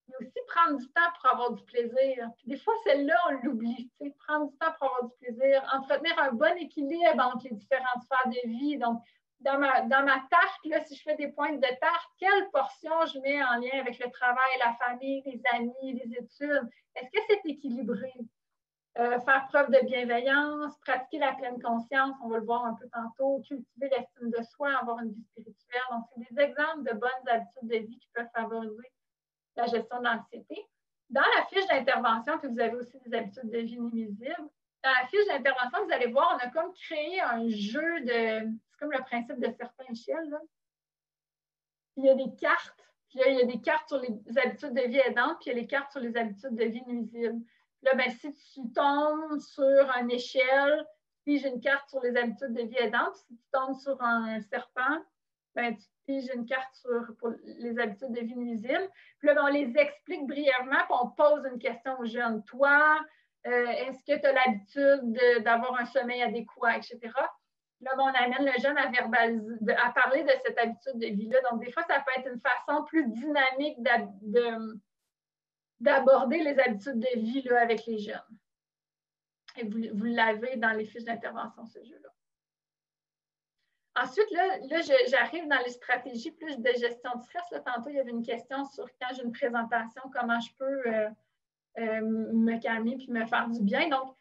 Mais aussi prendre du temps pour avoir du plaisir. Puis des fois, celle-là, on l'oublie. Prendre du temps pour avoir du plaisir, entretenir un bon équilibre entre les différentes sphères de vie. Donc, dans ma tarte, là, si je fais des pointes de tarte, quelle portion je mets en lien avec le travail, la famille, les amis, les études? Est-ce que c'est équilibré? Faire preuve de bienveillance, pratiquer la pleine conscience, on va le voir un peu tantôt, cultiver l'estime de soi, avoir une vie spirituelle. Donc, c'est des exemples de bonnes habitudes de vie qui peuvent favoriser la gestion de l'anxiété. Dans la fiche d'intervention, puis vous avez aussi des habitudes de vie nuisibles, dans la fiche d'intervention, vous allez voir, on a comme créé un jeu de... C'est comme le principe de certains échelles, là. Puis il y a des cartes. Puis là, il y a des cartes sur les habitudes de vie aidantes, puis il y a les cartes sur les habitudes de vie nuisibles. Puis là, ben, si tu tombes sur une échelle, puis j'ai une carte sur les habitudes de vie aidantes, si tu tombes sur un serpent, ben, tu piges une carte pour les habitudes de vie nuisibles. Puis là, ben, on les explique brièvement, puis on pose une question aux jeunes. Toi, est-ce que tu as l'habitude d'avoir un sommeil adéquat, etc. Là, on amène le jeune à verbaliser, à parler de cette habitude de vie-là. Donc, des fois, ça peut être une façon plus dynamique d'aborder les habitudes de vie là, avec les jeunes. Et vous l'avez dans les fiches d'intervention, ce jeu-là. Ensuite, là j'arrive dans les stratégies plus de gestion de stress. Là, tantôt, il y avait une question sur quand j'ai une présentation, comment je peux me calmer puis me faire du bien. Donc,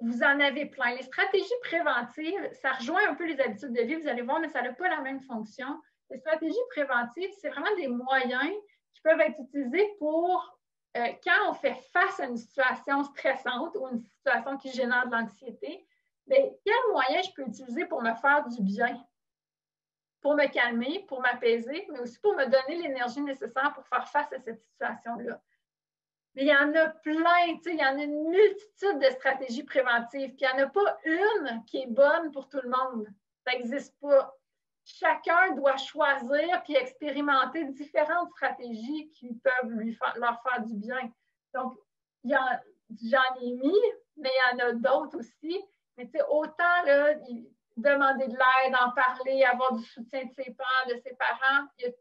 vous en avez plein. Les stratégies préventives, ça rejoint un peu les habitudes de vie, vous allez voir, mais ça n'a pas la même fonction. Les stratégies préventives, c'est vraiment des moyens qui peuvent être utilisés pour quand on fait face à une situation stressante ou une situation qui génère de l'anxiété, mais quels moyens je peux utiliser pour me faire du bien, pour me calmer, pour m'apaiser, mais aussi pour me donner l'énergie nécessaire pour faire face à cette situation-là. Mais il y en a plein, il y en a une multitude de stratégies préventives, puis il n'y en a pas une qui est bonne pour tout le monde. Ça n'existe pas. Chacun doit choisir puis expérimenter différentes stratégies qui peuvent leur faire du bien. Donc, j'en ai mis, mais il y en a d'autres aussi. Mais autant là, demander de l'aide, en parler, avoir du soutien de ses parents, il y a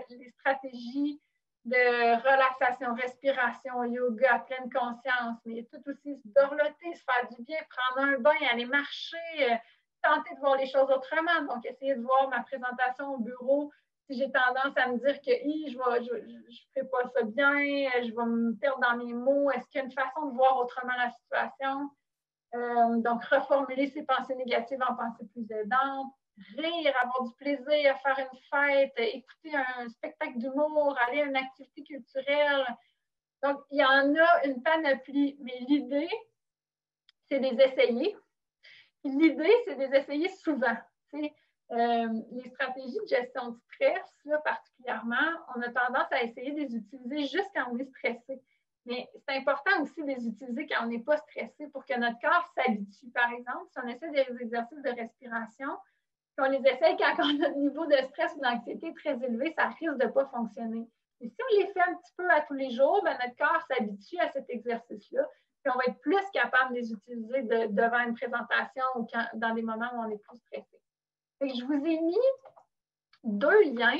toutes les stratégies de relaxation, respiration, yoga, pleine conscience, mais il y a tout aussi se dorloter, se faire du bien, prendre un bain, aller marcher, tenter de voir les choses autrement. Donc, essayer de voir ma présentation au bureau. Si j'ai tendance à me dire que je ne ferai pas ça bien, je vais me perdre dans mes mots, est-ce qu'il y a une façon de voir autrement la situation? Donc, reformuler ses pensées négatives en pensées plus aidantes, rire, avoir du plaisir, faire une fête, écouter un spectacle d'humour, aller à une activité culturelle. Donc, il y en a une panoplie, mais l'idée, c'est de les essayer. L'idée, c'est de les essayer souvent. Les stratégies de gestion de stress, là, particulièrement, on a tendance à essayer de les utiliser juste quand on est stressé. Mais c'est important aussi de les utiliser quand on n'est pas stressé pour que notre corps s'habitue. Par exemple, si on essaie des exercices de respiration, puis on les essaye quand notre niveau de stress ou d'anxiété est très élevé, ça risque de ne pas fonctionner. Et si on les fait un petit peu à tous les jours, ben, notre corps s'habitue à cet exercice-là. Puis on va être plus capable de les utiliser devant une présentation ou dans des moments où on est plus stressé. Et je vous ai mis 2 liens.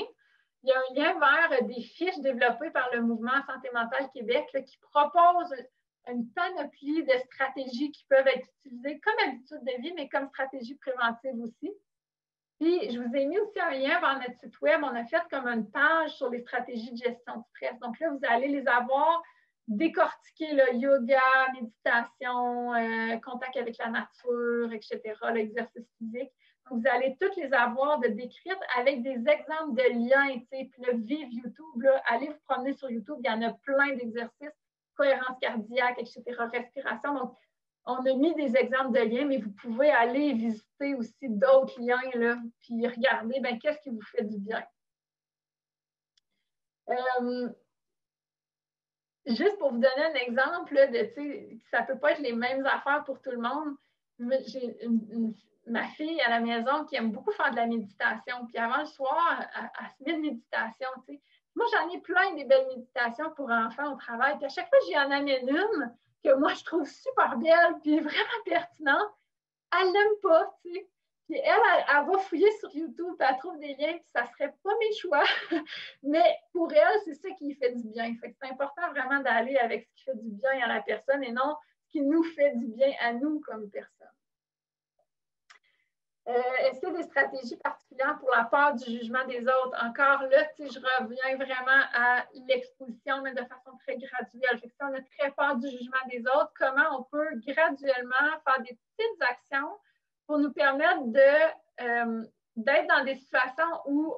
Il y a un lien vers des fiches développées par le Mouvement Santé mentale Québec là, qui propose une panoplie de stratégies qui peuvent être utilisées comme habitude de vie, mais comme stratégie préventive aussi. Puis, je vous ai mis aussi un lien vers notre site web. On a fait comme une page sur les stratégies de gestion de stress. Donc là, vous allez les avoir décortiquées, le yoga, méditation, contact avec la nature, etc., l'exercice physique. Donc, vous allez toutes les avoir de décrites avec des exemples de liens. Puis le vive YouTube, là, allez vous promener sur YouTube, il y en a plein d'exercices, cohérence cardiaque, etc., respiration. Donc, on a mis des exemples de liens, mais vous pouvez aller visiter aussi d'autres liens, là, puis regarder qu'est-ce qui vous fait du bien. Juste pour vous donner un exemple, là, ça ne peut pas être les mêmes affaires pour tout le monde. J'ai ma fille à la maison qui aime beaucoup faire de la méditation. Puis avant le soir, elle se met de méditation. T'sais. Moi, j'en ai plein des belles méditations pour enfants au travail. Puis à chaque fois, j'y en amène une que moi, je trouve super belle puis vraiment pertinente. Elle l'aime pas, tu sais. Puis elle va fouiller sur YouTube, puis elle trouve des liens, puis ça serait pas mes choix. Mais pour elle, c'est ça qui lui fait du bien. Fait que c'est important vraiment d'aller avec ce qui fait du bien à la personne et non ce qui nous fait du bien à nous comme personne. Est-ce qu'il y a des stratégies particulières pour la peur du jugement des autres? Encore là, je reviens vraiment à l'exposition, mais de façon très graduelle. Fait que si on a très peur du jugement des autres, comment on peut graduellement faire des petites actions pour nous permettre d'être dans des situations où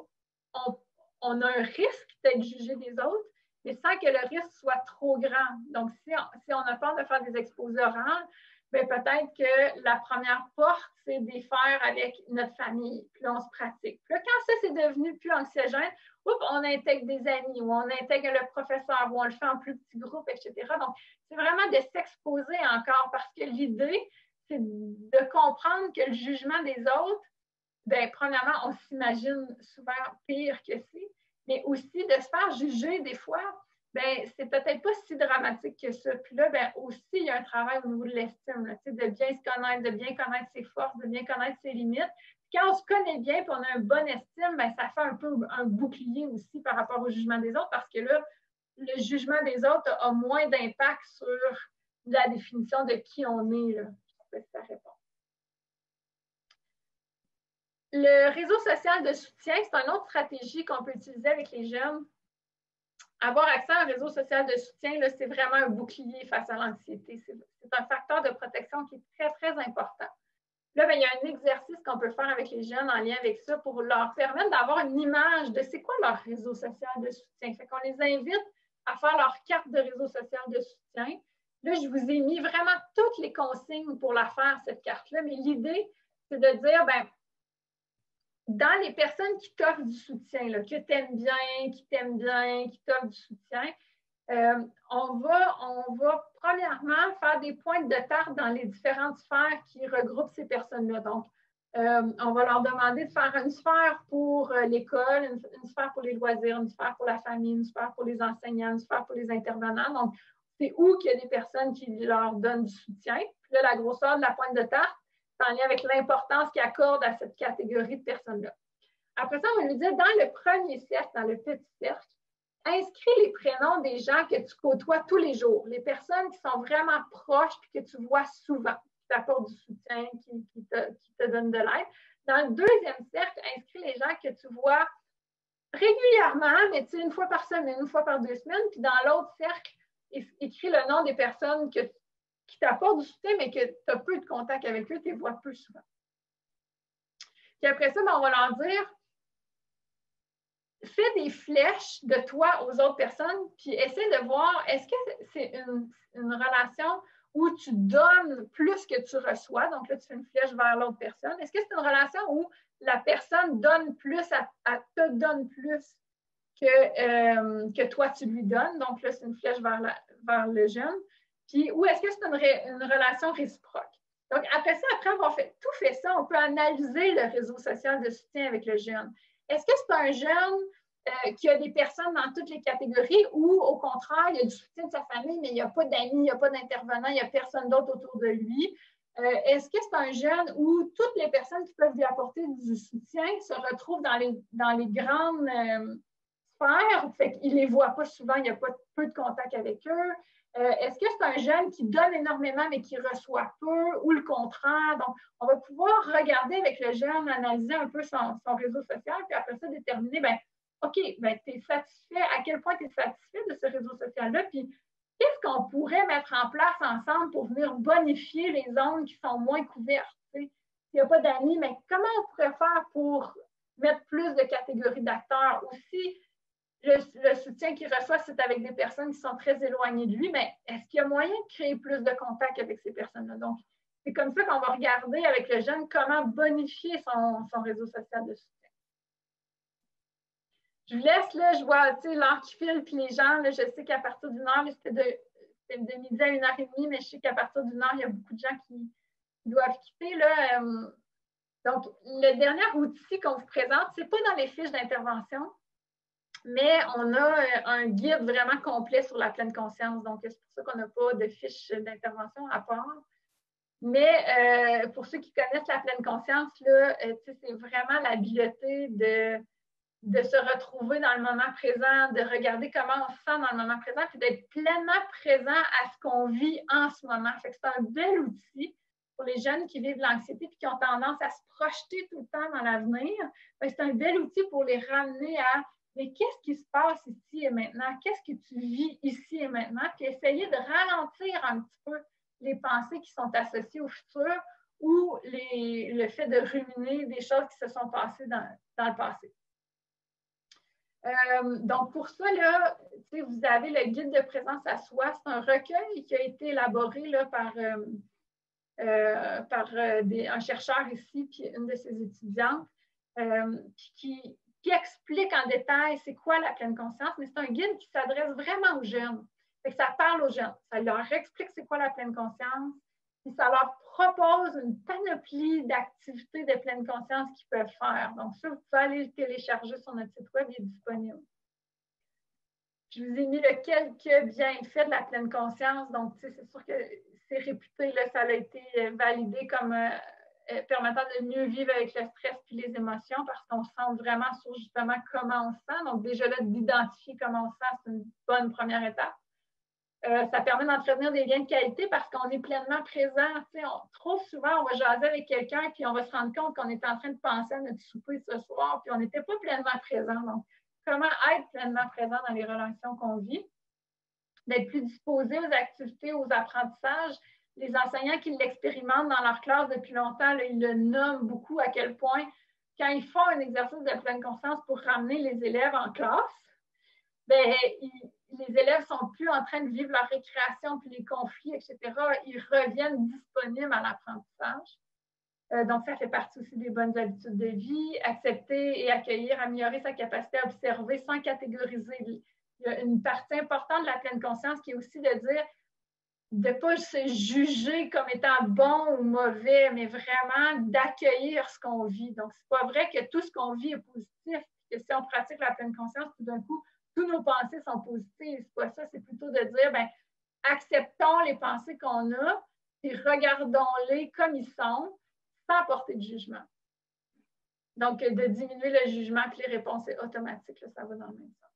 on a un risque d'être jugé des autres, mais sans que le risque soit trop grand. Donc, si on a peur de faire des exposés orales, bien, peut-être que la première porte, c'est de les faire avec notre famille. Puis là, on se pratique. Puis là, quand ça, c'est devenu plus anxiogène, on intègre des amis ou on intègre le professeur ou on le fait en plus petit groupe, etc. Donc, c'est vraiment de s'exposer encore parce que l'idée, c'est de comprendre que le jugement des autres, bien, premièrement, on s'imagine souvent pire que c'est, mais aussi de se faire juger des fois, bien, c'est peut-être pas si dramatique que ça. Puis là, bien, aussi, il y a un travail au niveau de l'estime, là, de bien se connaître, de bien connaître ses forces, de bien connaître ses limites. Puis quand on se connaît bien et on a une bonne estime, bien, ça fait un peu un bouclier aussi par rapport au jugement des autres parce que là, le jugement des autres a moins d'impact sur la définition de qui on est. Là. Je sais pas si ça répond. Le réseau social de soutien, c'est une autre stratégie qu'on peut utiliser avec les jeunes. Avoir accès à un réseau social de soutien, c'est vraiment un bouclier face à l'anxiété. C'est un facteur de protection qui est très, très important. Là, bien, il y a un exercice qu'on peut faire avec les jeunes en lien avec ça pour leur permettre d'avoir une image de c'est quoi leur réseau social de soutien. Fait qu'on les invite à faire leur carte de réseau social de soutien. Là, je vous ai mis vraiment toutes les consignes pour la faire, cette carte-là, mais l'idée, c'est de dire, bien, dans les personnes qui t'offrent du soutien, là, que tu aimes bien, qui t'offrent du soutien, on va premièrement faire des pointes de tarte dans les différentes sphères qui regroupent ces personnes-là. Donc, on va leur demander de faire une sphère pour l'école, une sphère pour les loisirs, une sphère pour la famille, une sphère pour les enseignants, une sphère pour les intervenants. Donc, c'est où qu'il y a des personnes qui leur donnent du soutien. Puis là, la grosseur de la pointe de tarte, c'est en lien avec l'importance qu'ils accordent à cette catégorie de personnes-là. Après ça, on va lui dire, dans le premier cercle, dans le petit cercle, inscris les prénoms des gens que tu côtoies tous les jours, les personnes qui sont vraiment proches et que tu vois souvent, qui t'apportent du soutien, qui te donnent de l'aide. Dans le deuxième cercle, inscris les gens que tu vois régulièrement, mais une fois par semaine, une fois par 2 semaines. Puis dans l'autre cercle, écris le nom des personnes qui t'apportent du soutien, mais que tu as peu de contact avec eux, tu les vois peu souvent. Puis après ça, on va leur dire, fais des flèches de toi aux autres personnes, puis essaie de voir, est-ce que c'est une relation où tu donnes plus que tu reçois? Donc là, tu fais une flèche vers l'autre personne. Est-ce que c'est une relation où la personne donne plus, elle te donne plus que toi, tu lui donnes? Donc là, c'est une flèche vers le jeune. Puis, ou est-ce que c'est une relation réciproque? Donc, après avoir tout fait ça, on peut analyser le réseau social de soutien avec le jeune. Est-ce que c'est un jeune qui a des personnes dans toutes les catégories ou, au contraire, il y a du soutien de sa famille, mais il n'y a pas d'amis, il n'y a pas d'intervenants, il n'y a personne d'autre autour de lui? Est-ce que c'est un jeune où toutes les personnes qui peuvent lui apporter du soutien se retrouvent dans les grandes sphères? Fait qu'il ne les voit pas souvent, il n'y a pas peu de contact avec eux. Est-ce que c'est un jeune qui donne énormément mais qui reçoit peu ou le contraire? Donc, on va pouvoir regarder avec le jeune, analyser un peu son réseau social, puis après ça, déterminer, bien, OK, bien, tu es satisfait, à quel point tu es satisfait de ce réseau social-là, puis qu'est-ce qu'on pourrait mettre en place ensemble pour venir bonifier les zones qui sont moins couvertes? S'il n'y a pas d'amis, mais comment on pourrait faire pour mettre plus de catégories d'acteurs aussi? Le soutien qu'il reçoit, c'est avec des personnes qui sont très éloignées de lui, mais est-ce qu'il y a moyen de créer plus de contacts avec ces personnes-là? Donc, c'est comme ça qu'on va regarder avec le jeune comment bonifier son réseau social de soutien. Je vous laisse, là, je vois l'heure qui file, puis les gens, là, je sais qu'à partir d'une heure, c'était de midi à 1h30, mais je sais qu'à partir d'une heure, il y a beaucoup de gens qui doivent quitter. Là. Donc, le dernier outil qu'on vous présente, ce n'est pas dans les fiches d'intervention, mais on a un guide vraiment complet sur la pleine conscience. Donc, c'est pour ça qu'on n'a pas de fiche d'intervention à part. Mais pour ceux qui connaissent la pleine conscience, c'est vraiment l'habileté de se retrouver dans le moment présent, de regarder comment on se sent dans le moment présent, puis d'être pleinement présent à ce qu'on vit en ce moment. Fait que c'est un bel outil pour les jeunes qui vivent l'anxiété et qui ont tendance à se projeter tout le temps dans l'avenir. C'est un bel outil pour les ramener à mais qu'est-ce qui se passe ici et maintenant? Qu'est-ce que tu vis ici et maintenant? Puis essayer de ralentir un petit peu les pensées qui sont associées au futur ou le fait de ruminer des choses qui se sont passées dans le passé. Donc, pour ça, là, vous avez le guide de présence à soi. C'est un recueil qui a été élaboré là, par un chercheur ici, puis une de ses étudiantes, qui explique en détail c'est quoi la pleine conscience, mais c'est un guide qui s'adresse vraiment aux jeunes. Fait que ça parle aux jeunes. Ça leur explique c'est quoi la pleine conscience, puis ça leur propose une panoplie d'activités de pleine conscience qu'ils peuvent faire. Donc, ça, vous pouvez aller le télécharger sur notre site web, il est disponible. Je vous ai mis quelques bienfaits de la pleine conscience. Donc, c'est sûr que c'est réputé, là, ça a été validé comme permettant de mieux vivre avec le stress et les émotions parce qu'on se centre vraiment sur justement comment on se sent. Donc, déjà là, d'identifier comment on se sent, c'est une bonne première étape. Ça permet d'entretenir des liens de qualité parce qu'on est pleinement présent. Trop souvent, on va jaser avec quelqu'un puis on va se rendre compte qu'on est en train de penser à notre souper ce soir puis on n'était pas pleinement présent. Donc, comment être pleinement présent dans les relations qu'on vit, d'être plus disposé aux activités, aux apprentissages. Les enseignants qui l'expérimentent dans leur classe depuis longtemps, là, ils le nomment beaucoup à quel point, quand ils font un exercice de pleine conscience pour ramener les élèves en classe, bien, les élèves ne sont plus en train de vivre leur récréation, puis les conflits, etc. Ils reviennent disponibles à l'apprentissage. Donc, ça fait partie aussi des bonnes habitudes de vie. Accepter et accueillir, améliorer sa capacité à observer sans catégoriser. Il y a une partie importante de la pleine conscience qui est aussi de dire de ne pas se juger comme étant bon ou mauvais, mais vraiment d'accueillir ce qu'on vit. Donc, ce n'est pas vrai que tout ce qu'on vit est positif, que si on pratique la pleine conscience, tout d'un coup, tous nos pensées sont positives. Ce n'est pas ça, c'est plutôt de dire, bien, acceptons les pensées qu'on a et regardons-les comme ils sont, sans porter de jugement. Donc, de diminuer le jugement, puis les réponses automatiques, là, ça va dans le même sens.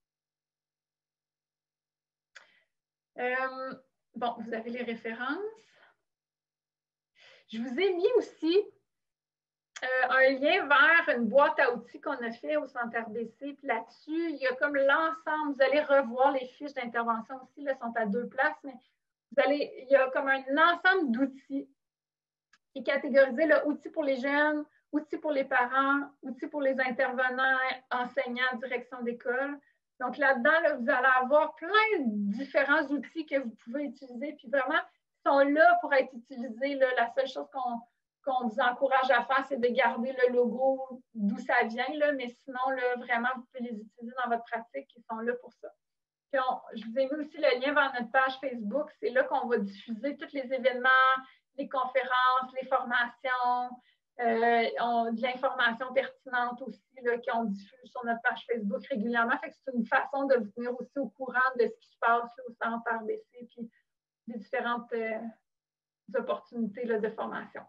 Bon, vous avez les références. Je vous ai mis aussi un lien vers une boîte à outils qu'on a fait au Centre RBC. Puis là-dessus, il y a comme l'ensemble, vous allez revoir les fiches d'intervention aussi, là, sont à 2 places, mais il y a comme un ensemble d'outils qui est catégorisé, là, outils pour les jeunes, outils pour les parents, outils pour les intervenants, enseignants, direction d'école. Donc là-dedans, là, vous allez avoir plein de différents outils que vous pouvez utiliser, puis vraiment, ils sont là pour être utilisés. Là. La seule chose qu'on vous encourage à faire, c'est de garder le logo d'où ça vient, là, mais sinon, là, vraiment, vous pouvez les utiliser dans votre pratique, ils sont là pour ça. Puis je vous ai mis aussi le lien vers notre page Facebook. C'est là qu'on va diffuser tous les événements, les conférences, les formations, de l'information pertinente aussi qu'on diffuse sur notre page Facebook régulièrement. Fait que c'est une façon de vous tenir aussi au courant de ce qui se passe là, au Centre RBC puis des différentes opportunités là, de formation.